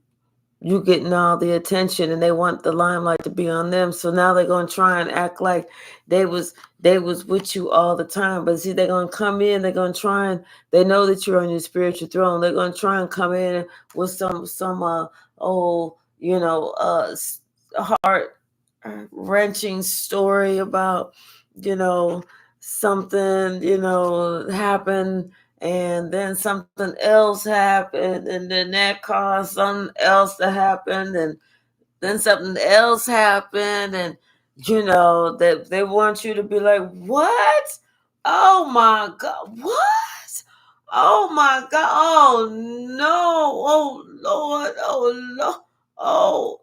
You getting all the attention and they want the limelight to be on them. So now they're going to try and act like they was with you all the time. But see, they're going to come in, they're going to try and, they know that you're on your spiritual throne. They're going to try and come in with some heart wrenching story about, something, happened, and then something else happened, and then that caused something else to happen, and then something else happened, and that they want you to be like, what? Oh my God, what? Oh my God, oh no, oh Lord, oh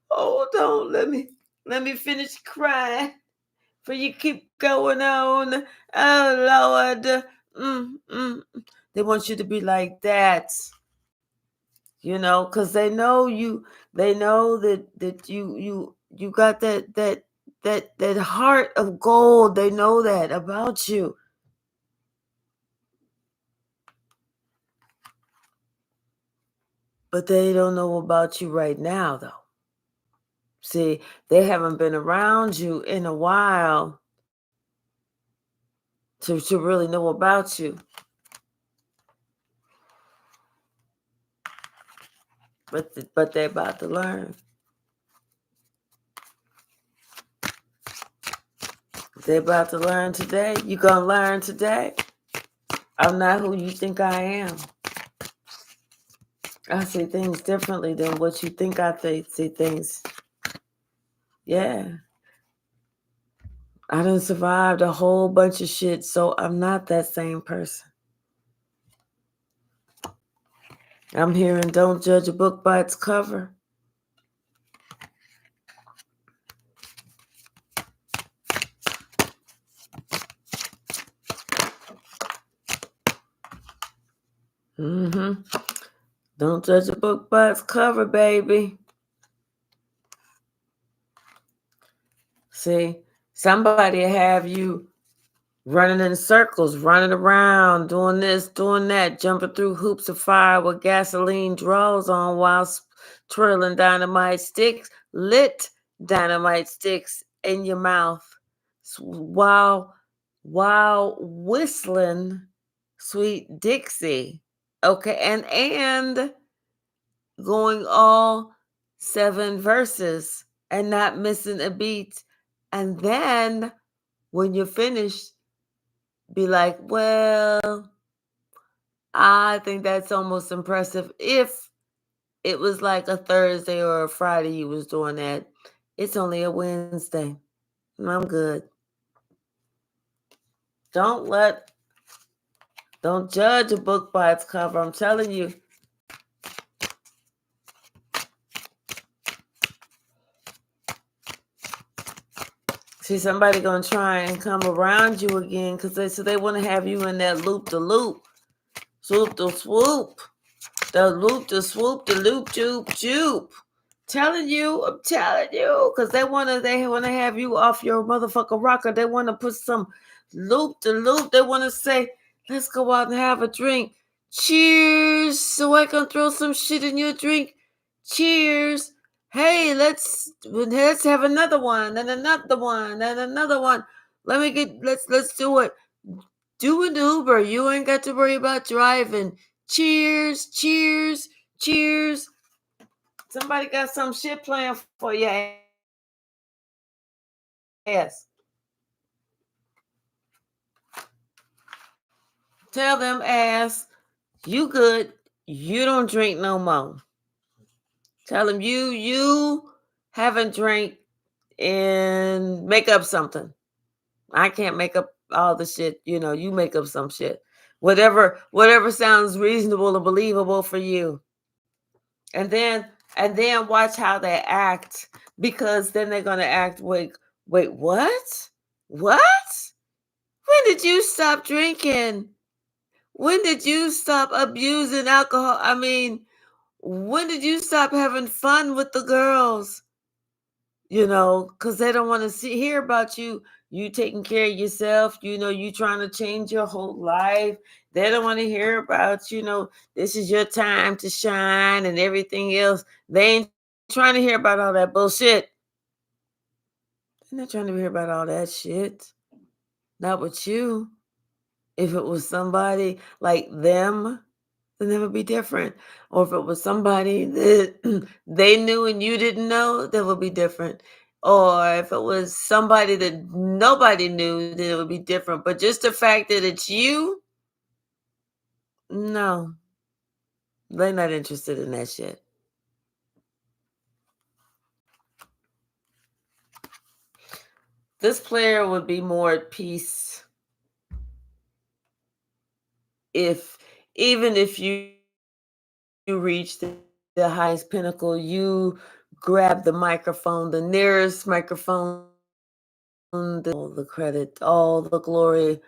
Lord, don't let me finish crying for you keep going on. Oh Lord. They want you to be like that, because they know that you got that heart of gold. They know that about you. But they don't know about you right now, though. See, they haven't been around you in a while. to really know about you. But they're about to learn. They're about to learn today. You're going to learn today. I'm not who you think I am. I see things differently than what you think I see things. Yeah. I done survived a whole bunch of shit, so I'm not that same person. I'm hearing don't judge a book by its cover. Mm-hmm. Don't judge a book by its cover, baby. See, somebody have you running in circles, running around, doing this, doing that, jumping through hoops of fire with gasoline draws on while twirling dynamite sticks, lit dynamite sticks in your mouth, while whistling Sweet Dixie. Okay, and going all 7 verses and not missing a beat. And then when you're finished, be like, well, I think that's almost impressive. If it was like a Thursday or a Friday you was doing that, it's only a Wednesday. I'm good. Don't judge a book by its cover. I'm telling you. See, somebody gonna try and come around you again because they want to have you in that loop the loop, swoop the swoop, the loop the swoop, the loop joop joop. I'm telling you, because they wanna have you off your motherfucker rocker. They wanna put some loop to loop. They wanna say, let's go out and have a drink. Cheers, so I can throw some shit in your drink. Cheers. Hey, let's have another one and another one and another one. Let's do it. Do an Uber. You ain't got to worry about driving. Cheers, cheers, cheers. Somebody got some shit planned for your ass. Tell them ass, you good. You don't drink no more. Tell them you haven't drank and make up something. I can't make up all the shit. You make up some shit. Whatever sounds reasonable and believable for you. And then watch how they act, because then they're gonna act, wait, what? What? When did you stop drinking? When did you stop abusing alcohol? I mean, when did you stop having fun with the girls? Because they don't want to hear about you taking care of yourself. You trying to change your whole life. They don't want to hear about, this is your time to shine and everything else. They ain't trying to hear about all that bullshit. They're not trying to hear about all that shit. Not with you. If it was somebody like them, then it would be different. Or if it was somebody that they knew and you didn't know, that would be different. Or if it was somebody that nobody knew, then it would be different. But just the fact that it's you, no, they're not interested in that shit. This player would be more at peace even if you reach the highest pinnacle, you grab the microphone, the nearest microphone, all the credit, all the glory,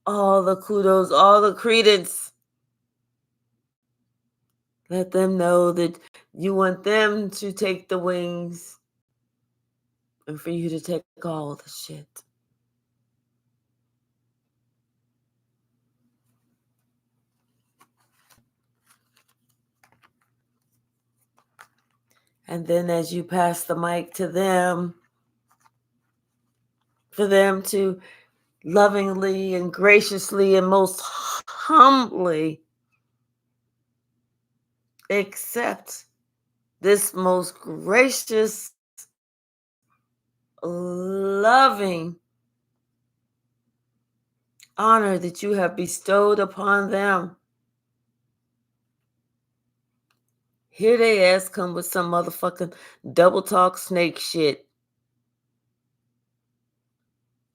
all the kudos, all the credence. Let them know that you want them to take the wings and for you to take all the shit. And then as you pass the mic to them, for them to lovingly and graciously and most humbly accept this most gracious, loving honor that you have bestowed upon them. Here they ass come with some motherfucking double talk snake shit.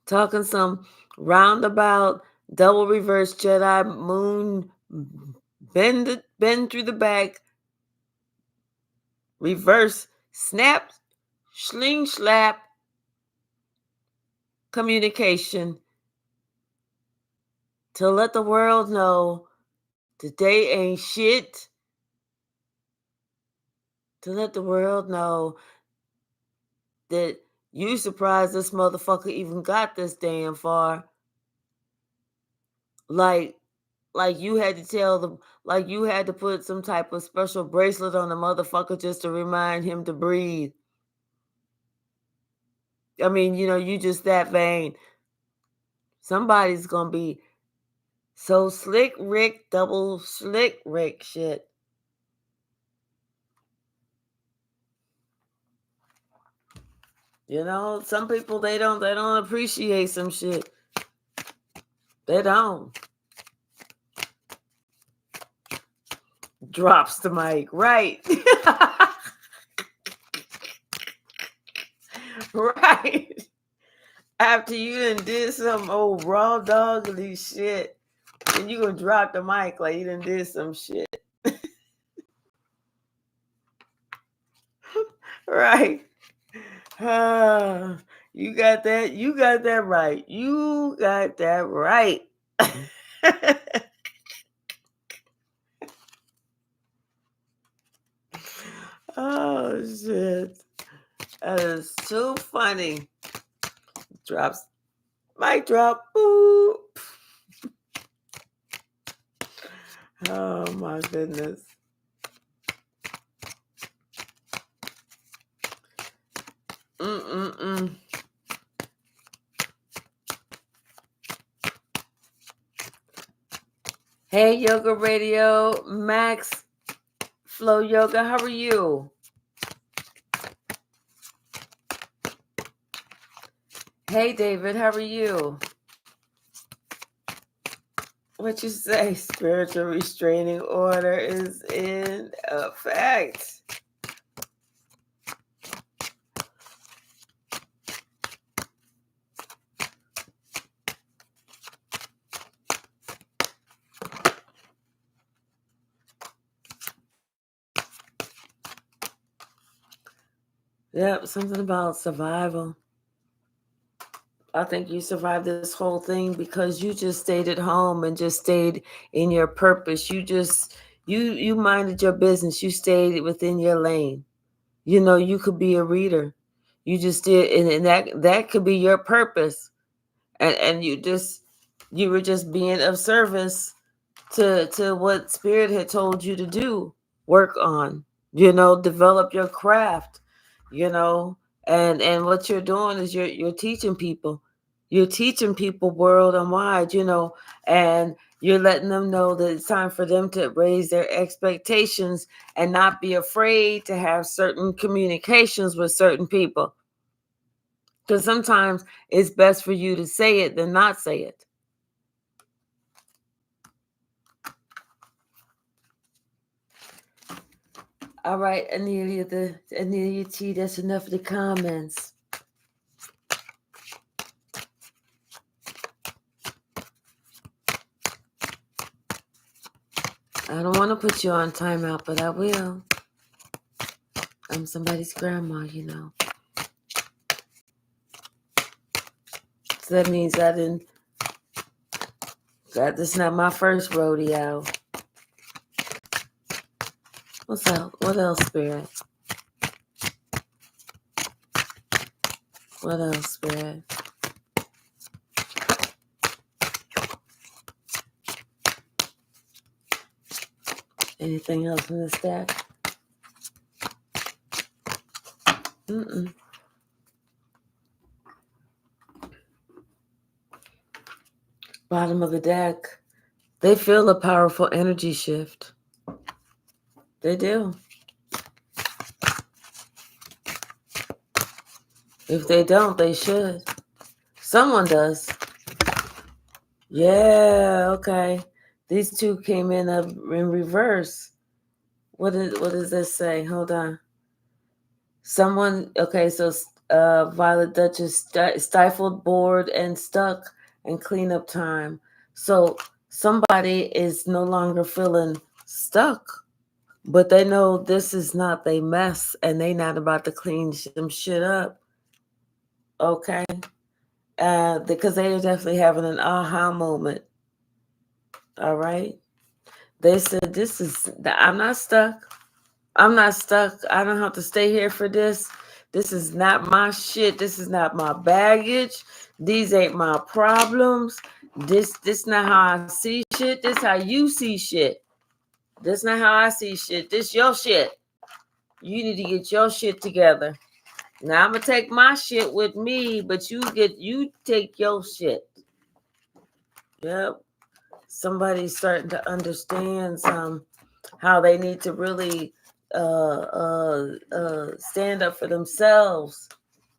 Talking some roundabout, double reverse Jedi moon, bend through the back, reverse, snap, sling slap communication to let the world know that they ain't shit. To let the world know that you surprised this motherfucker even got this damn far. Like you had to tell them, like you had to put some type of special bracelet on the motherfucker just to remind him to breathe. I mean, you just that vain. Somebody's gonna be so slick Rick, double slick Rick shit. Some people they don't appreciate some shit. They don't. Drops the mic, right? Right. After you done did some old raw doggy shit, and you gonna drop the mic like you done did some shit. Right. You got that right. You got that right. Oh shit. That is too funny. Drops. Mic drop. Boop. Oh my goodness. Hey, Yoga Radio, Max, Flow Yoga, how are you? Hey, David, how are you? What you say? Spiritual restraining order is in effect. Yep, something about survival. I think you survived this whole thing because you just stayed at home and just stayed in your purpose. You minded your business. You stayed within your lane. You could be a reader. You just did, and that could be your purpose. And you were just being of service to what Spirit had told you to do, work on, develop your craft, and what you're doing is you're teaching people. You're teaching people world and wide, and you're letting them know that it's time for them to raise their expectations and not be afraid to have certain communications with certain people. Because sometimes it's best for you to say it than not say it. All right, Anelia T, that's enough of the comments. I don't want to put you on timeout, but I will. I'm somebody's grandma, So that means this is not my first rodeo. What's up? What else, Spirit? What else, Spirit? Anything else in the stack? Bottom of the deck. They feel a powerful energy shift. They do. If they don't, they should. Someone does. Yeah, okay. These two came in reverse. What does this say? Hold on. Someone, okay, so Violet Duchess stifled, bored, and stuck, and cleanup time. So somebody is no longer feeling stuck, but they know this is not their mess, and they not about to clean some shit up. Okay, because they are definitely having an aha moment. All right, they said, "This is I'm not stuck. I'm not stuck. I don't have to stay here for this. This is not my shit. This is not my baggage. These ain't my problems. This not how I see shit. This how you see shit. This not how I see shit. This your shit. You need to get your shit together. Now I'm gonna take my shit with me, but you take your shit." Yep. Somebody's starting to understand how they need to really stand up for themselves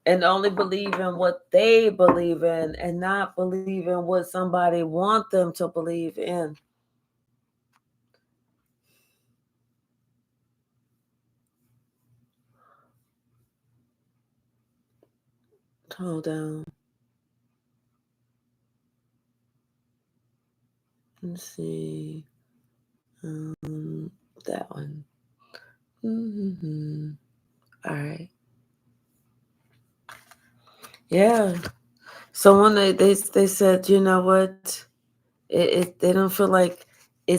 and only believe in what they believe in and not believe in what somebody want them to believe in. Hold on. Let's see. That one. Mm-hmm. All right. Yeah. So when they said, you know what, they don't feel like they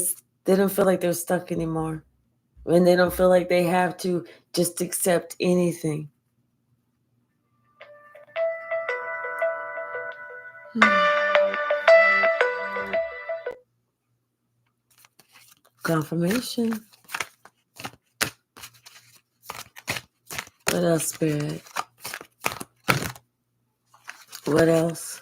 don't feel like they're stuck anymore, and they don't feel like they have to just accept anything. Confirmation. What else, Spirit? What else?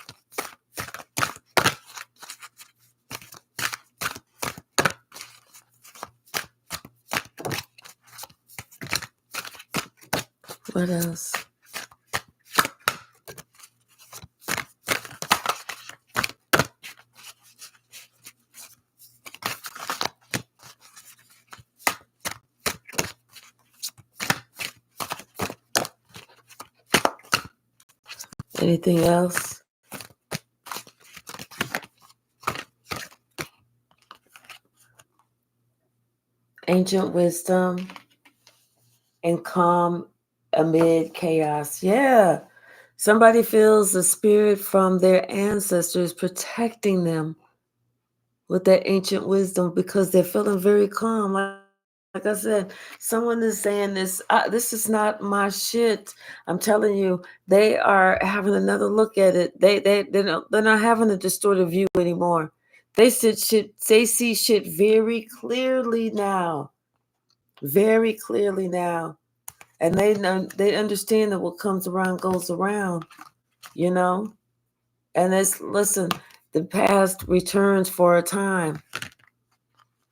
What else? Anything else? Ancient wisdom and calm amid chaos. Yeah. Somebody feels the spirit from their ancestors protecting them with that ancient wisdom because they're feeling very calm. Like I said, someone is saying this is not my shit. I'm telling you, they are having another look at it. They're not having a distorted view anymore. They see shit very clearly now. Very clearly now. And they understand that what comes around goes around, you know? And listen, the past returns for a time.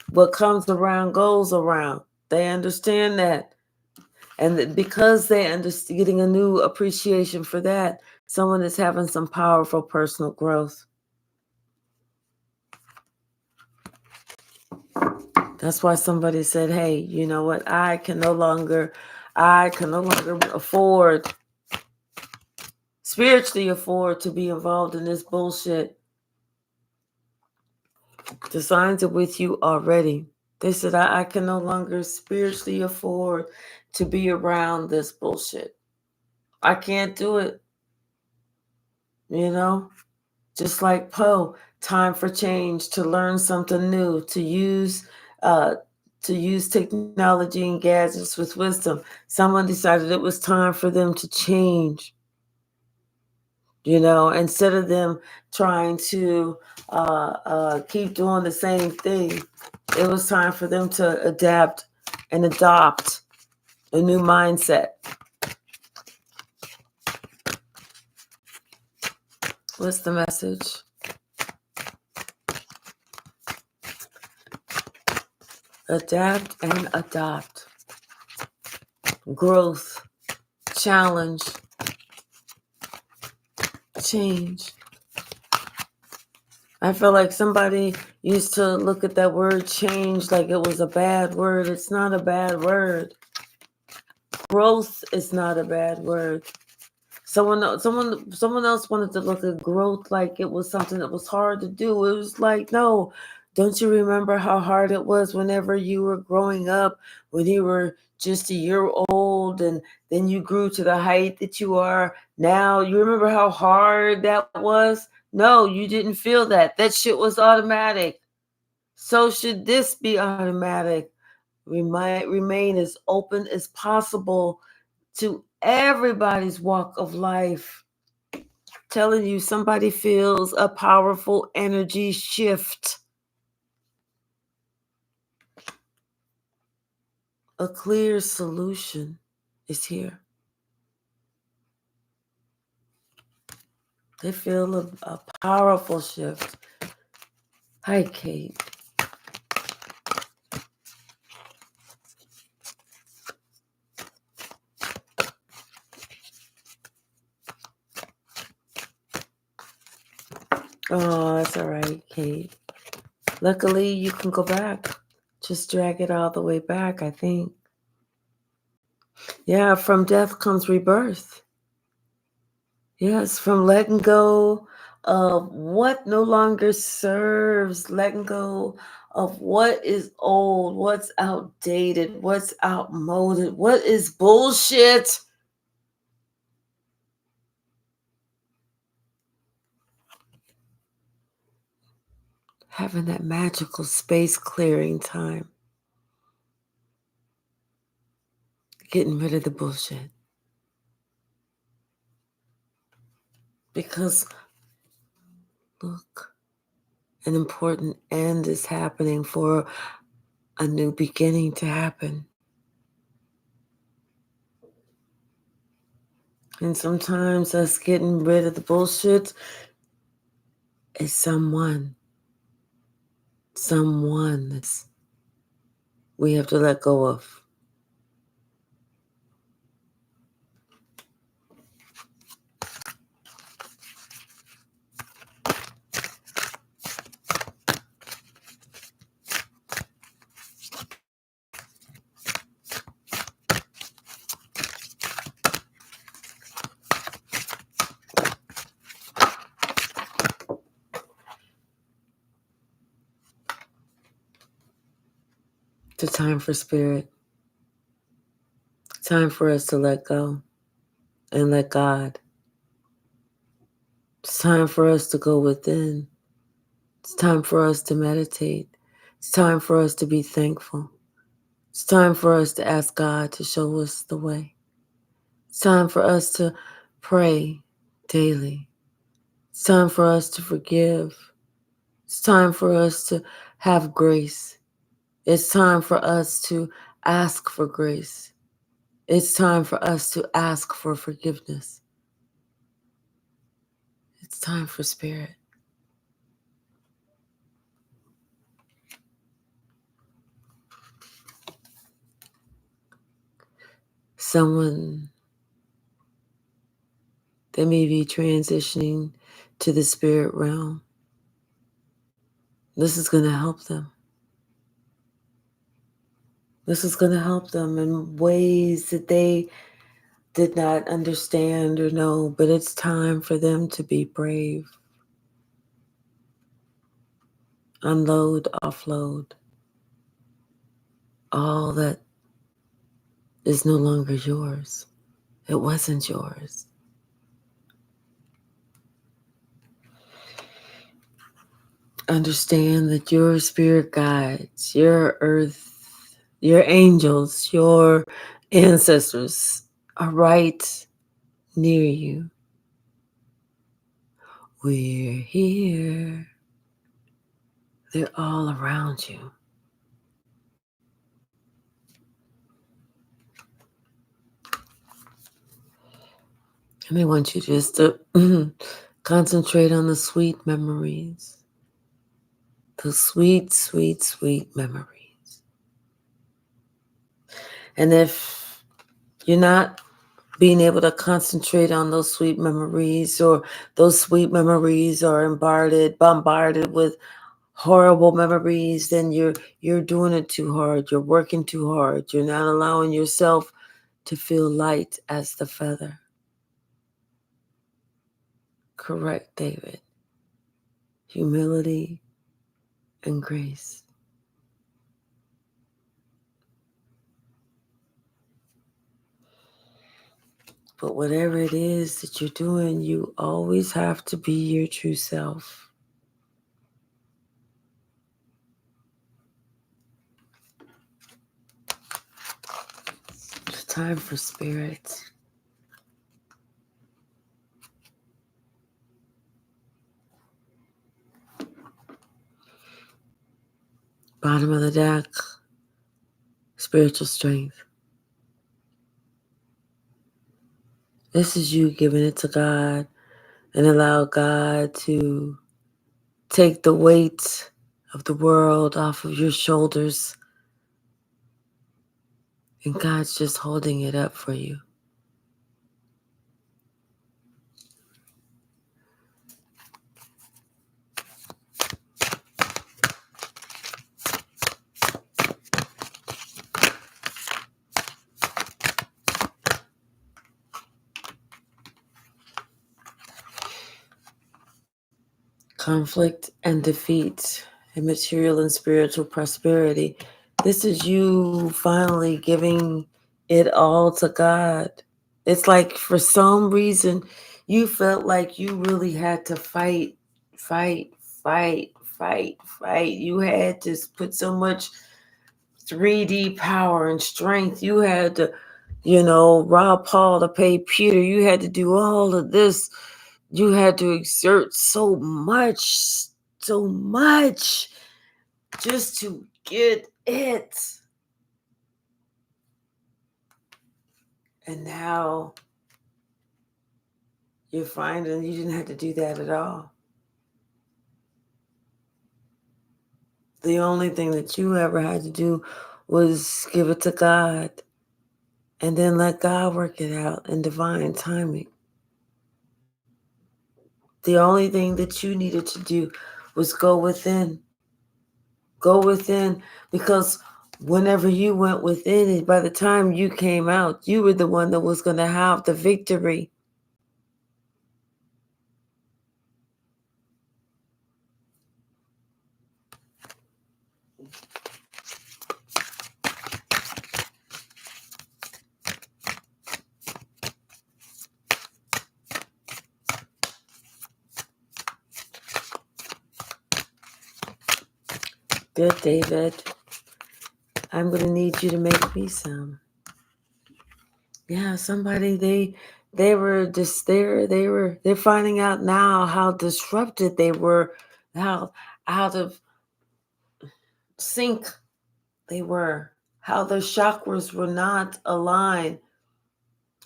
What comes around goes around. They understand that. And because they understand, getting a new appreciation for that, someone is having some powerful personal growth. That's why somebody said, hey, you know what? I can no longer spiritually afford to be involved in this bullshit. The signs are with you already. They said, I can no longer spiritually afford to be around this bullshit. I can't do it. You know? Just like Poe, time for change, to learn something new, to use technology and gadgets with wisdom. Someone decided it was time for them to change. You know, instead of them trying to keep doing the same thing, it was time for them to adapt and adopt a new mindset. What's the message? Adapt and adopt. Growth, challenge, change. I feel like somebody used to look at that word change like it was a bad word. It's not a bad word. Growth is not a bad word. Someone else wanted to look at growth like it was something that was hard to do. It was like, no, don't you remember how hard it was whenever you were growing up, when you were just a year old and then you grew to the height that you are now? You remember how hard that was? No, you didn't feel that. That shit was automatic. So should this be automatic? Remain as open as possible to everybody's walk of life. Telling you, somebody feels a powerful energy shift. A clear solution is here. They feel a powerful shift. Hi, Kate. Oh, that's all right, Kate. Luckily, you can go back. Just drag it all the way back, I think. Yeah, from death comes rebirth. Yes, from letting go of what no longer serves, letting go of what is old, what's outdated, what's outmoded, what is bullshit. Having that magical space clearing time. Getting rid of the bullshit. Because, look, an important end is happening for a new beginning to happen. And sometimes us getting rid of the bullshit is someone that we have to let go of. It's time for spirit. Time for us to let go and let God. It's time for us to go within. It's time for us to meditate. It's time for us to be thankful. It's time for us to ask God to show us the way. It's time for us to pray daily. It's time for us to forgive. It's time for us to have grace. It's time for us to ask for grace. It's time for us to ask for forgiveness. It's time for spirit. Someone that may be transitioning to the spirit realm. This is going to help them. This is going to help them in ways that they did not understand or know, but it's time for them to be brave. Unload, offload, all that is no longer yours. It wasn't yours. Understand that your spirit guides, your earth, your angels, your ancestors are right near you. We're here. They're all around you. And I want you just to concentrate on the sweet memories. The sweet, sweet, sweet memories. And if you're not being able to concentrate on those sweet memories, or those sweet memories are bombarded with horrible memories, then you're doing it too hard. You're working too hard. You're not allowing yourself to feel light as the feather. Correct, David. Humility and grace. But whatever it is that you're doing, you always have to be your true self. It's time for spirit. Bottom of the deck, spiritual strength. This is you giving it to God and allow God to take the weight of the world off of your shoulders. And God's just holding it up for you. Conflict and defeat, and material and spiritual prosperity. This is you finally giving it all to God. It's like for some reason you felt like you really had to fight, fight, fight, fight, fight. You had to put so much 3D power and strength. You had to, rob Paul to pay Peter. You had to do all of this. You had to exert so much just to get it. And now you're finding you didn't have to do that at all. The only thing that you ever had to do was give it to God and then let God work it out in divine timing. The only thing that you needed to do was go within. Go within, because whenever you went within it, by the time you came out, you were the one that was going to have the victory. Good, David. I'm going to need you to make me some. Yeah, somebody, they're finding out now how disrupted they were, how out of sync they were, how their chakras were not aligned,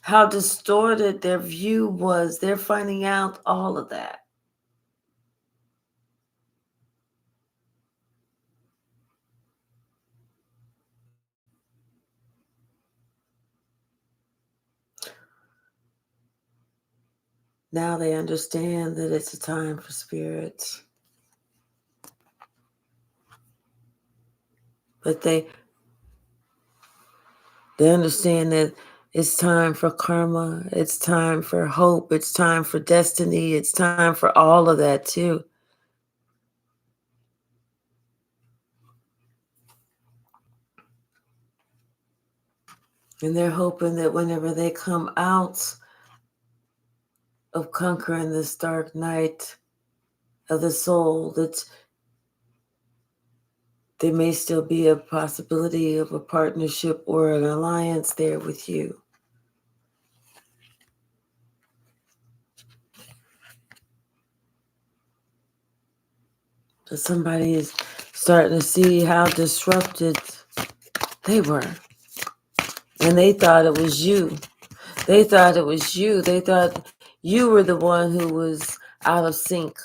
how distorted their view was. They're finding out all of that. Now they understand that it's a time for spirit. But they understand that it's time for karma. It's time for hope. It's time for destiny. It's time for all of that too. And they're hoping that whenever they come out of conquering this dark night of the soul, that there may still be a possibility of a partnership or an alliance there with you. But somebody is starting to see how disrupted they were. And they thought it was you. They thought it was you. They thought you were the one who was out of sync.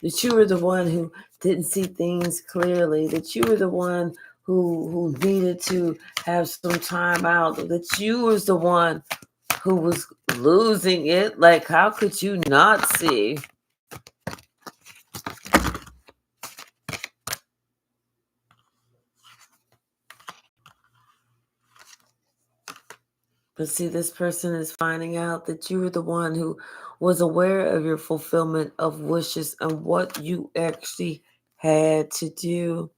That you were the one who didn't see things clearly. That you were the one who needed to have some time out, that you was the one who was losing it. Like, how could you not see? But see, this person is finding out that you were the one who was aware of your fulfillment of wishes and what you actually had to do.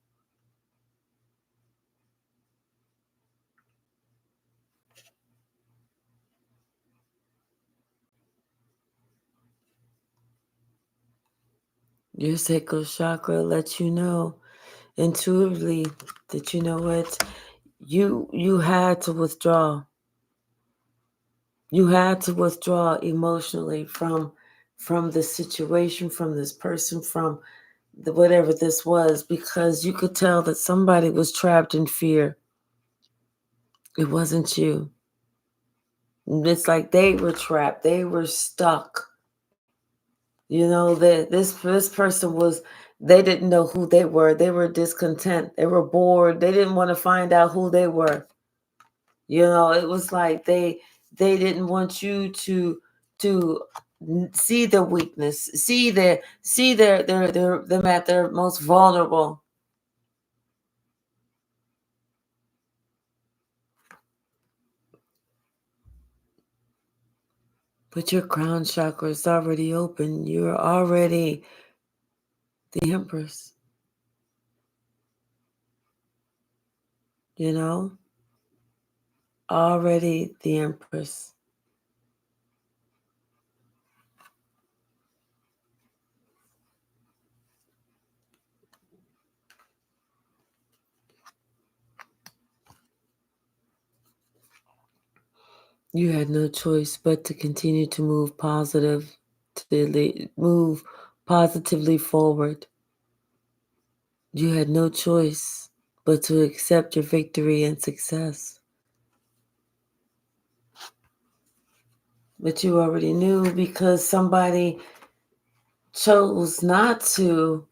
Your sacral chakra lets you know intuitively that, you know what, you had to withdraw. You had to withdraw emotionally from the situation, from this person, from whatever this was, because you could tell that somebody was trapped in fear. It wasn't you. It's like they were trapped. They were stuck. You know, that this person was, they didn't know who they were. They were discontent. They were bored. They didn't want to find out who they were. You know, it was like they didn't want you to see their weakness, see them at their most vulnerable. But your crown chakra is already open. You're already the Empress. You know? Already the Empress. You had no choice but to continue to move positively forward. You had no choice but to accept your victory and success. But you already knew, because somebody chose not to,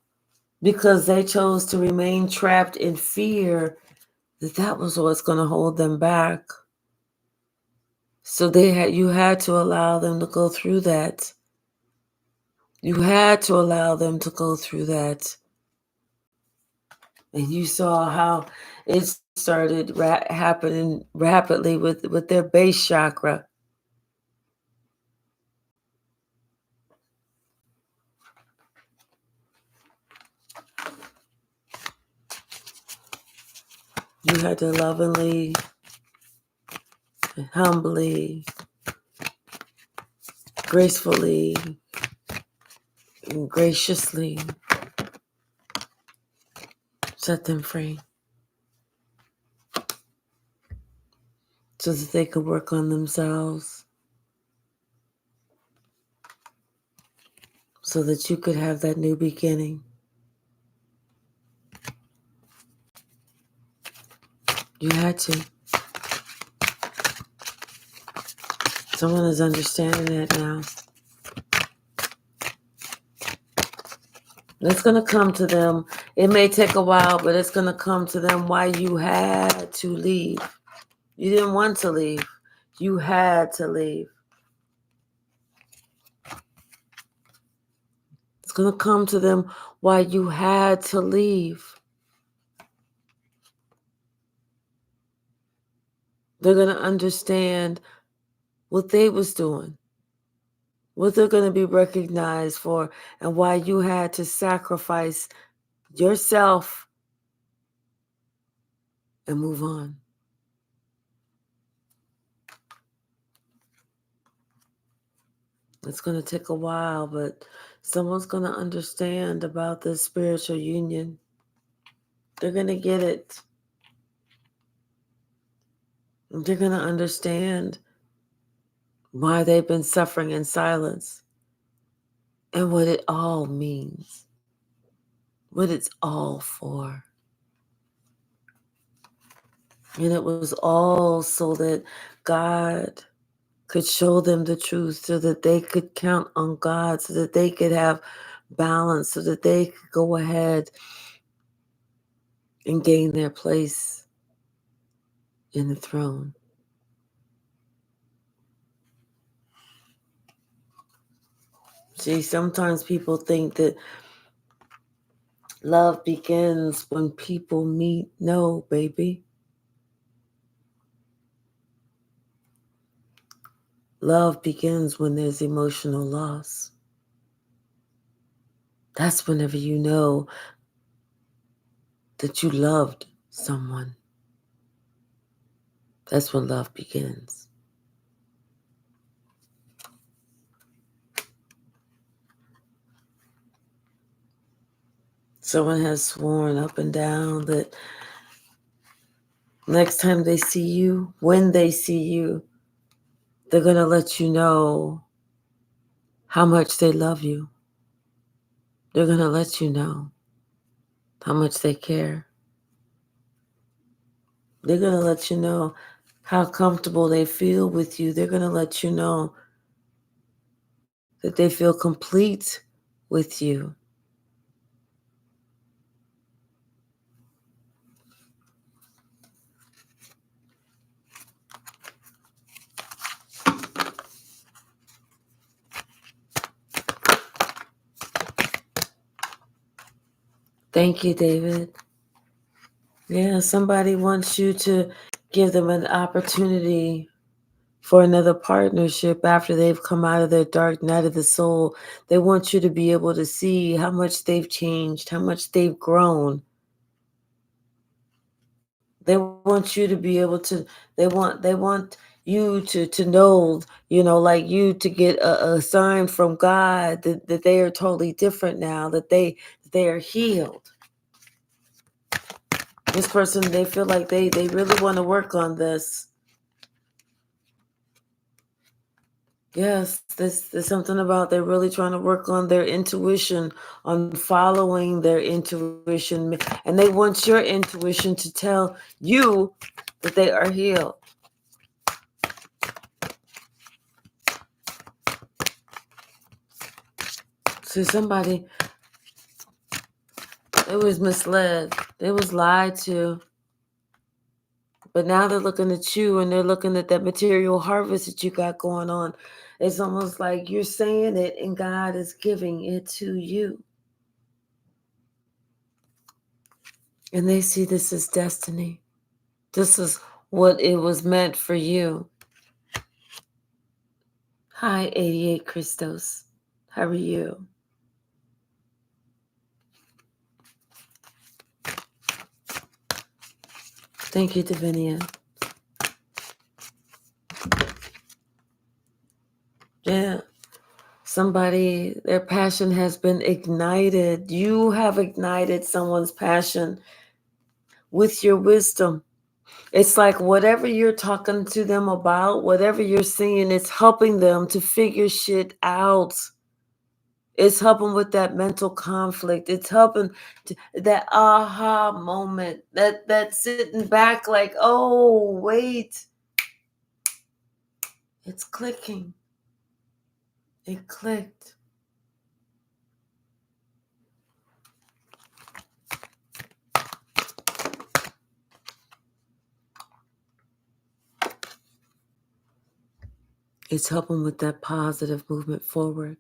because they chose to remain trapped in fear, that was what's going to hold them back. So you had to allow them to go through that. You had to allow them to go through that. And you saw how it started happening rapidly with their base chakra. You had to lovingly and humbly, gracefully, and graciously set them free, so that they could work on themselves, so that you could have that new beginning. You had to. Someone is understanding that now. It's going to come to them. It may take a while, but it's going to come to them why you had to leave. You didn't want to leave. You had to leave. It's going to come to them why you had to leave. They're going to understand what they was doing, what they're going to be recognized for, and why you had to sacrifice yourself and move on. It's going to take a while, but someone's going to understand about this spiritual union. They're going to get it. They're going to understand why they've been suffering in silence and what it all means, what it's all for. And it was all so that God could show them the truth, so that they could count on God, so that they could have balance, so that they could go ahead and gain their place in the throne. See, sometimes people think that love begins when people meet. No, baby. Love begins when there's emotional loss. That's whenever you know that you loved someone. That's when love begins. Someone has sworn up and down that next time they see you, when they see you, they're going to let you know how much they love you. They're going to let you know how much they care. They're going to let you know how comfortable they feel with you. They're going to let you know that they feel complete with you. Thank you, David. Yeah, somebody wants you to give them an opportunity for another partnership after they've come out of their dark night of the soul. They want you to be able to see how much they've changed, how much they've grown. They want you to be able to, they want you to know, like you to get a sign from God that they are totally different now, that they are healed. This person, they feel like they really want to work on this. Yes, there's something about they're really trying to work on their intuition, on following their intuition. And they want your intuition to tell you that they are healed. So somebody, they was misled. They was lied to. But now they're looking at you and they're looking at that material harvest that you got going on. It's almost like you're saying it and God is giving it to you. And they see this as destiny. This is what it was meant for you. Hi, 88 Christos. How are you? Thank you, Davinia. Yeah. Somebody, their passion has been ignited. You have ignited someone's passion with your wisdom. It's like whatever you're talking to them about, whatever you're seeing, it's helping them to figure shit out. It's helping with that mental conflict. It's helping that aha moment, that sitting back like, oh, wait. It's clicking. It clicked. It's helping with that positive movement forward.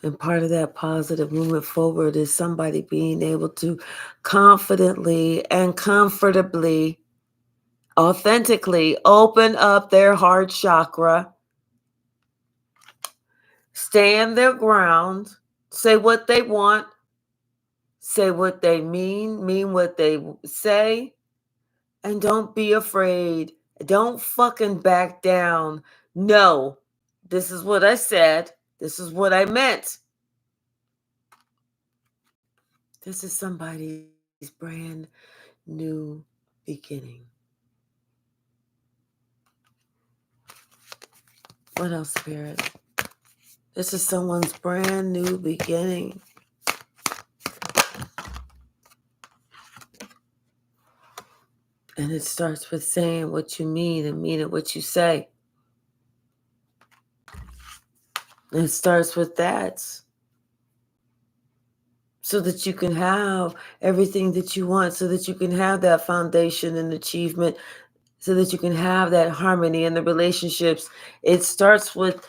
And part of that positive movement forward is somebody being able to confidently and comfortably, authentically open up their heart chakra, stand their ground, say what they want, say what they mean what they say, and don't be afraid. Don't fucking back down. No, this is what I said. This is what I meant. This is somebody's brand new beginning. What else, Spirit? This is someone's brand new beginning. And it starts with saying what you mean and meaning what you say. It starts with that. so that you can have everything that you want, so that you can have that foundation and achievement, so that you can have that harmony in the relationships. It starts with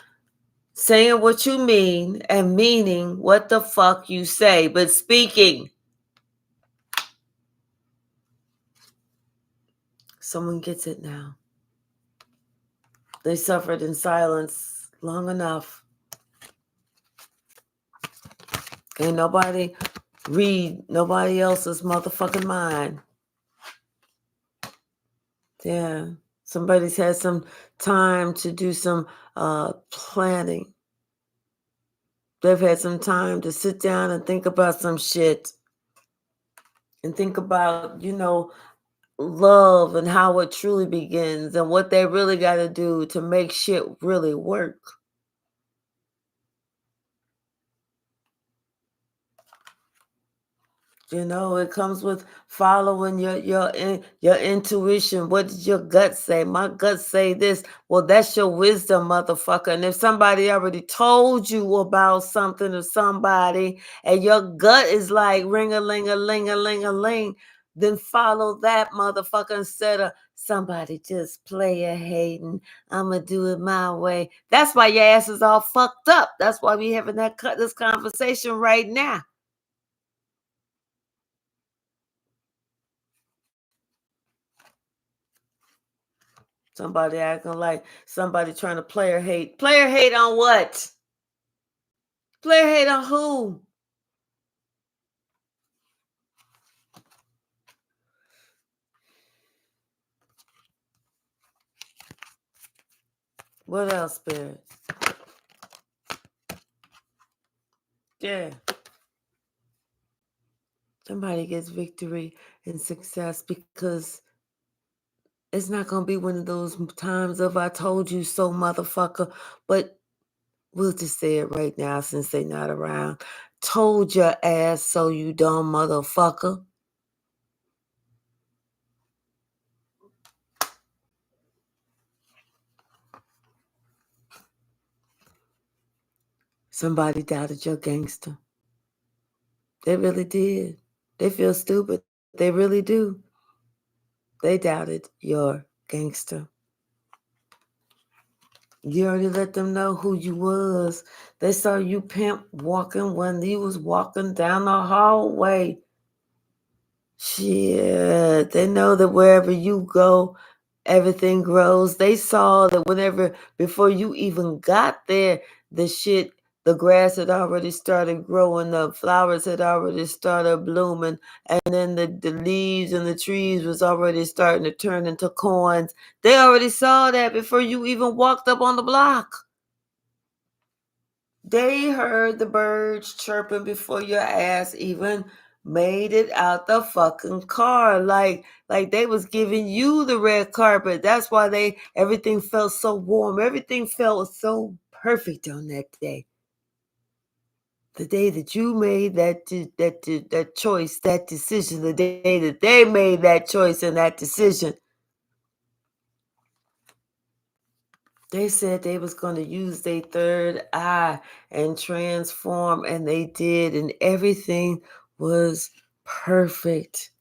saying what you mean and meaning what the fuck you say, but speaking. Someone gets it now. They suffered in silence long enough. Ain't nobody read nobody else's motherfucking mind. Yeah. Somebody's had some time to do some planning. They've had some time to sit down and think about some shit. And think about, love and how it truly begins and what they really got to do to make shit really work. It comes with following your intuition. What did your gut say? My gut say this. Well, that's your wisdom, motherfucker. And if somebody already told you about something or somebody, and your gut is like ring a ling a ling a ling a ling, then follow that motherfucker instead of somebody just player hating. I'ma do it my way. That's why your ass is all fucked up. That's why we having this conversation right now. Somebody acting like somebody trying to player hate. Player hate on what? Player hate on who? What else, Spirit? Yeah. Somebody gets victory and success because it's not going to be one of those times of I told you so, motherfucker. But we'll just say it right now since they're not around. Told your ass so, you dumb motherfucker. Somebody doubted your gangster. They really did. They feel stupid. They really do. They doubted your gangster. You already let them know who you was. They saw you pimp walking when he was walking down the hallway. Shit, they know that wherever you go, everything grows. They saw that before you even got there, the grass had already started growing, the flowers had already started blooming, and then the leaves and the trees was already starting to turn into corns. They already saw that before you even walked up on the block. They heard the birds chirping before your ass even made it out the fucking car. Like they was giving you the red carpet. That's why everything felt so warm. Everything felt so perfect on that day. The day that you made that choice, that decision, the day that they made that choice and that decision. They said they was going to use their third eye and transform, and they did, and everything was perfect.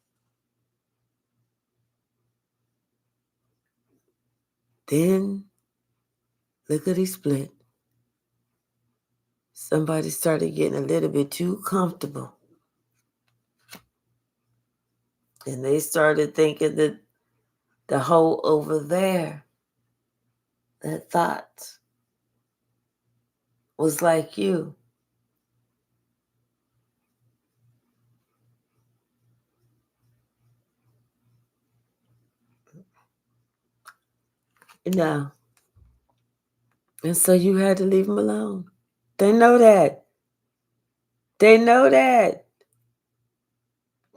Then, lickety split. Somebody started getting a little bit too comfortable. And they started thinking that the hole over there, that thought, was like you. No. And so you had to leave them alone. They know that. They know that.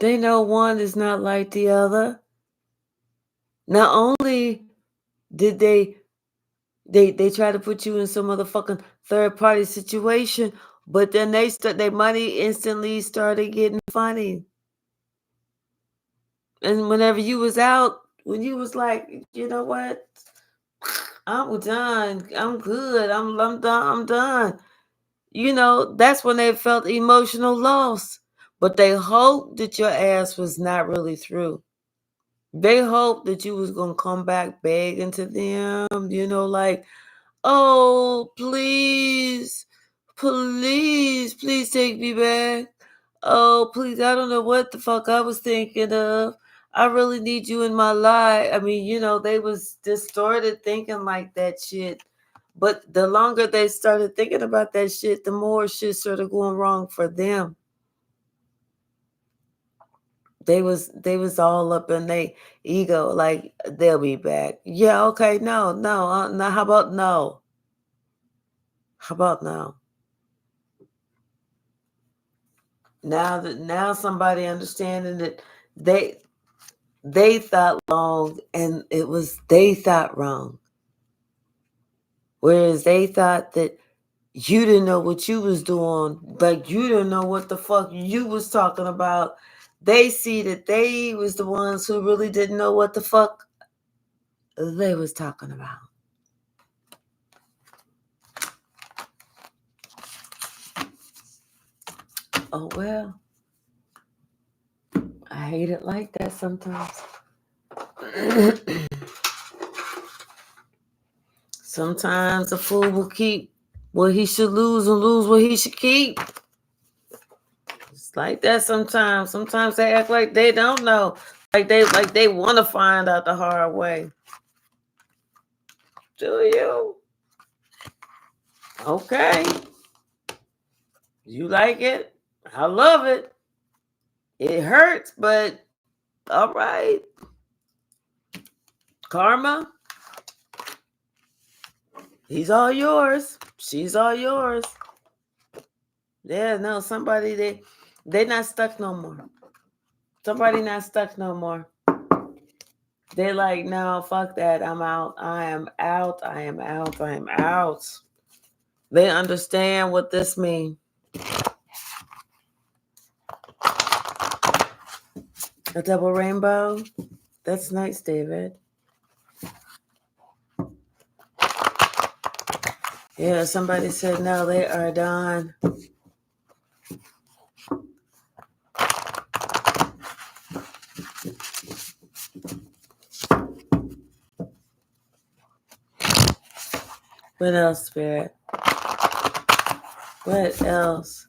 They know one is not like the other. Not only did they try to put you in some motherfucking third party situation, but then their money instantly started getting funny. And whenever you was out, when you was like, you know what, I'm done, I'm good, I'm done, I'm done. That's when they felt emotional loss. But they hoped that your ass was not really through. They hoped that you was going to come back begging to them, like, oh, please, please take me back. Oh, please, I don't know what the fuck I was thinking of. I really need you in my life. I mean, they was distorted thinking like that shit. But the longer they started thinking about that shit, the more shit started going wrong for them. They was all up in their ego, like they'll be back. Yeah, okay, no, no. How about no? How about no? Now somebody understanding that they thought long and it was they thought wrong. Whereas they thought that you didn't know what you was doing, like you didn't know what the fuck you was talking about. They see that they was the ones who really didn't know what the fuck they was talking about. Oh well. I hate it like that sometimes. Sometimes a fool will keep what he should lose and lose what he should keep. It's like that sometimes. Sometimes they act like they don't know. Like they want to find out the hard way. Do you? Okay. You like it? I love it. It hurts, but all right. Karma, he's all yours. She's all yours. Yeah, no, somebody they not stuck no more. Somebody not stuck no more. They're like, no, fuck that. I'm out. I am out. I am out. I am out. They understand what this means. A double rainbow? That's nice, David. Yeah, somebody said no, they are done. What else, Spirit? What else?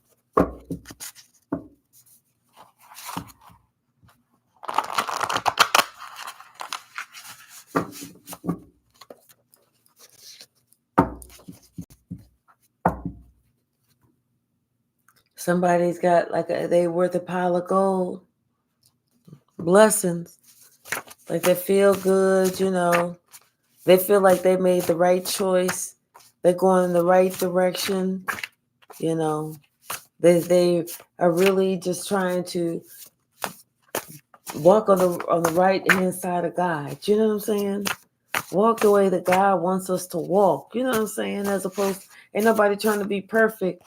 Somebody's got they worth a pile of gold. Blessings. Like they feel good, They feel like they made the right choice. They're going in the right direction. They are really just trying to walk on the right hand side of God. You know what I'm saying? Walk the way that God wants us to walk. You know what I'm saying? As opposed, ain't nobody trying to be perfect,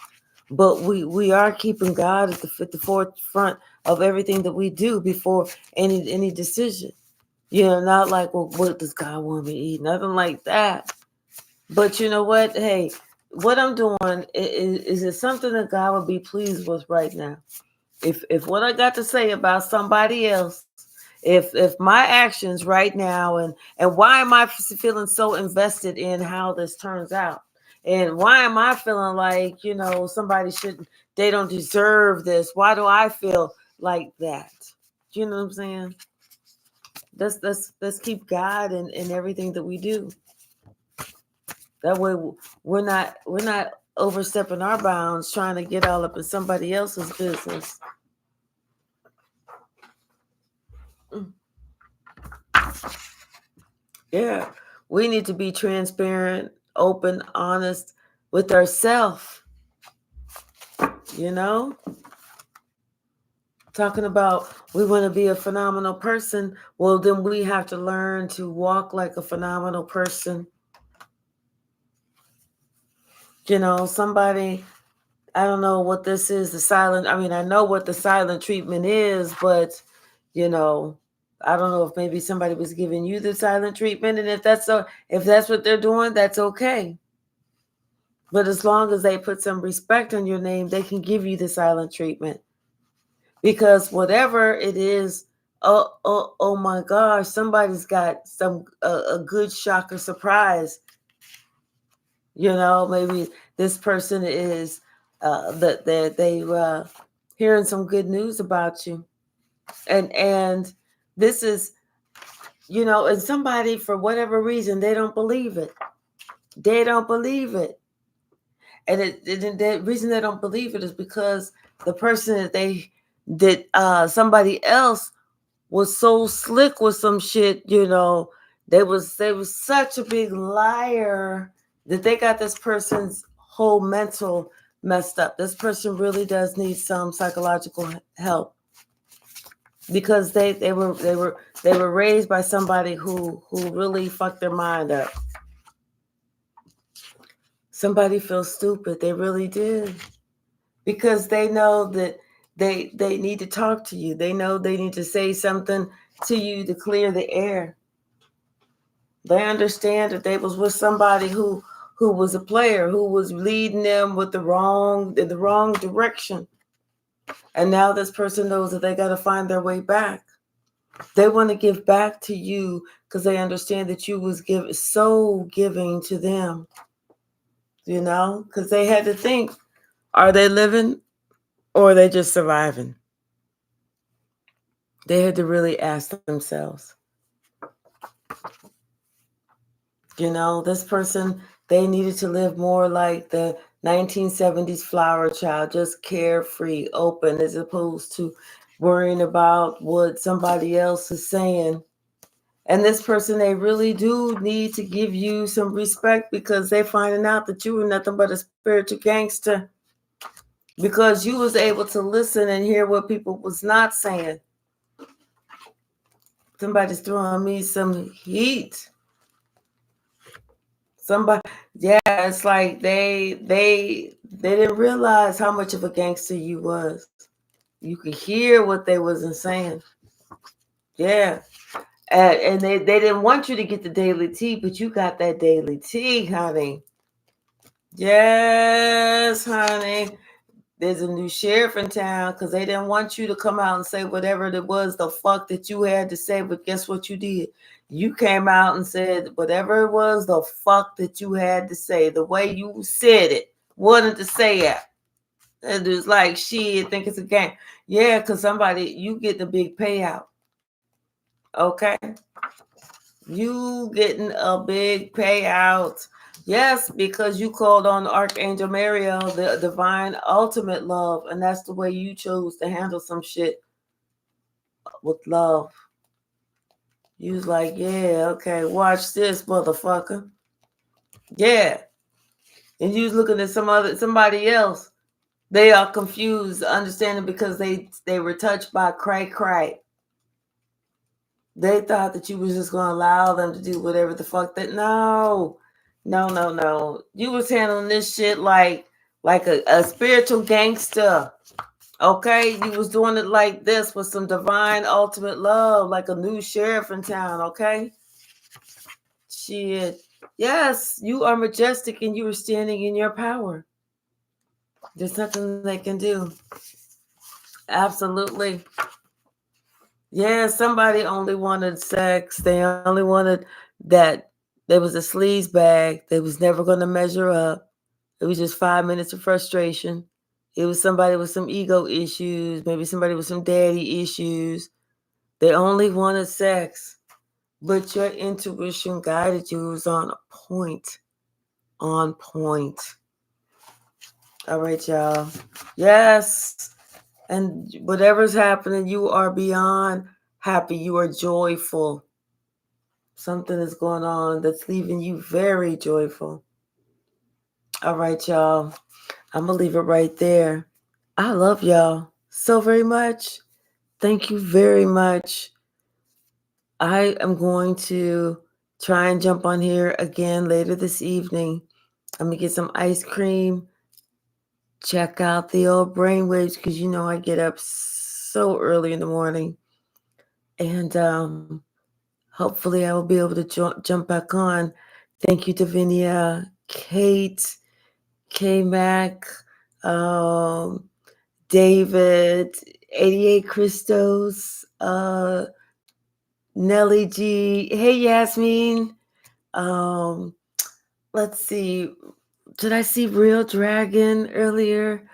but we are keeping God at the forefront of everything that we do before any decision. Not like, well, what does God want me to eat? Nothing like that. But you know what? Hey, what I'm doing is it something that God would be pleased with right now? If what I got to say about somebody else, if my actions right now and why am I feeling so invested in how this turns out? And why am I feeling like, somebody shouldn't, they don't deserve this? Why do I feel like that? You know what I'm saying? Let's keep God in everything that we do. That way we're not overstepping our bounds trying to get all up in somebody else's business. Yeah, we need to be transparent, open, honest with ourselves. Talking about we want to be a phenomenal person. Well, then we have to learn to walk like a phenomenal person. Somebody, I don't know what this is, I know what the silent treatment is, but, I don't know if maybe somebody was giving you the silent treatment. And if that's what they're doing, that's okay. But as long as they put some respect on your name, they can give you the silent treatment. because whatever it is, oh my gosh, somebody's got some a good shock or surprise. Maybe this person is that they hearing some good news about you, and this is and somebody, for whatever reason, they don't believe it. They don't believe it. And the reason they don't believe it is because the person that somebody else was so slick with some shit, they was such a big liar that they got this person's whole mental messed up. This person really does need some psychological help, because they were raised by somebody who really fucked their mind up. Somebody feels stupid. They really did, because they know that they need to talk to you. They know they need to say something to you to clear the air. They understand that they was with somebody who was a player, who was leading them with in the wrong direction. And now this person knows that they got to find their way back. They want to give back to you because they understand that you was so giving to them. Because they had to think, are they living or are they just surviving? They had to really ask themselves. This person, they needed to live more like the 1970s flower child, just carefree, open, as opposed to worrying about what somebody else is saying. And this person, they really do need to give you some respect, because they're finding out that you were nothing but a spiritual gangster, because you was able to listen and hear what people was not saying. Somebody's throwing me some heat. Somebody, yeah, it's like they didn't realize how much of a gangster you was. You could hear what they wasn't saying. Yeah. And they didn't want you to get the daily tea, but you got that daily tea, honey. Yes, honey. There's a new sheriff in town, because they didn't want you to come out and say whatever it was the fuck that you had to say. But guess what you did? You came out and said whatever it was the fuck that you had to say, the way you said it, wanted to say it. And it's like, shit, think it's a game. Yeah, because you get the big payout. Okay? You getting a big payout. Yes, because you called on Archangel Mariel, the divine ultimate love, and that's the way you chose to handle some shit with love. You was like, yeah, okay, watch this, motherfucker. Yeah. And you was looking at somebody else. They are confused, understanding, because they were touched by cray. They thought that you was just gonna allow them to do whatever the fuck that. No. You was handling this shit like a spiritual gangster. Okay? You was doing it like this with some divine ultimate love, like a new sheriff in town, okay? Shit. Yes, you are majestic and you are standing in your power. There's nothing they can do. Absolutely. Yeah, somebody only wanted sex. They only wanted that. There was a sleaze bag. They was never going to measure up. It was just 5 minutes of frustration. It was somebody with some ego issues, maybe somebody with some daddy issues. They only wanted sex. But your intuition guided you. It was on point. On point. All right, y'all. Yes. And whatever's happening, you are beyond happy. You are joyful. Something is going on that's leaving you very joyful. All right, y'all. I'm going to leave it right there. I love y'all so very much. Thank you very much. I am going to try and jump on here again later this evening. I'm going to get some ice cream. Check out the old brainwaves, because I get up so early in the morning. And hopefully I will be able to jump back on. Thank you, Davinia, Kate, K-Mac, David, 88 Christos, Nelly G. Hey, Yasmin. Um, let's see. Did I see Real Dragon earlier?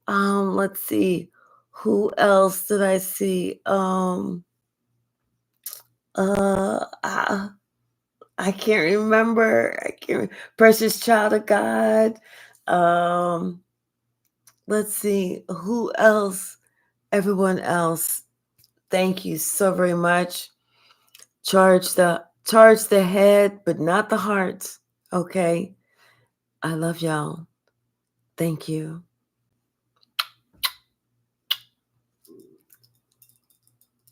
Let's see. Who else did I see? Uh, I, I can't remember. I can't. Precious Child of God. Um, let's see. Who else? Everyone else. Thank you so very much. Charge the head, but not the heart. Okay. I love y'all. Thank you.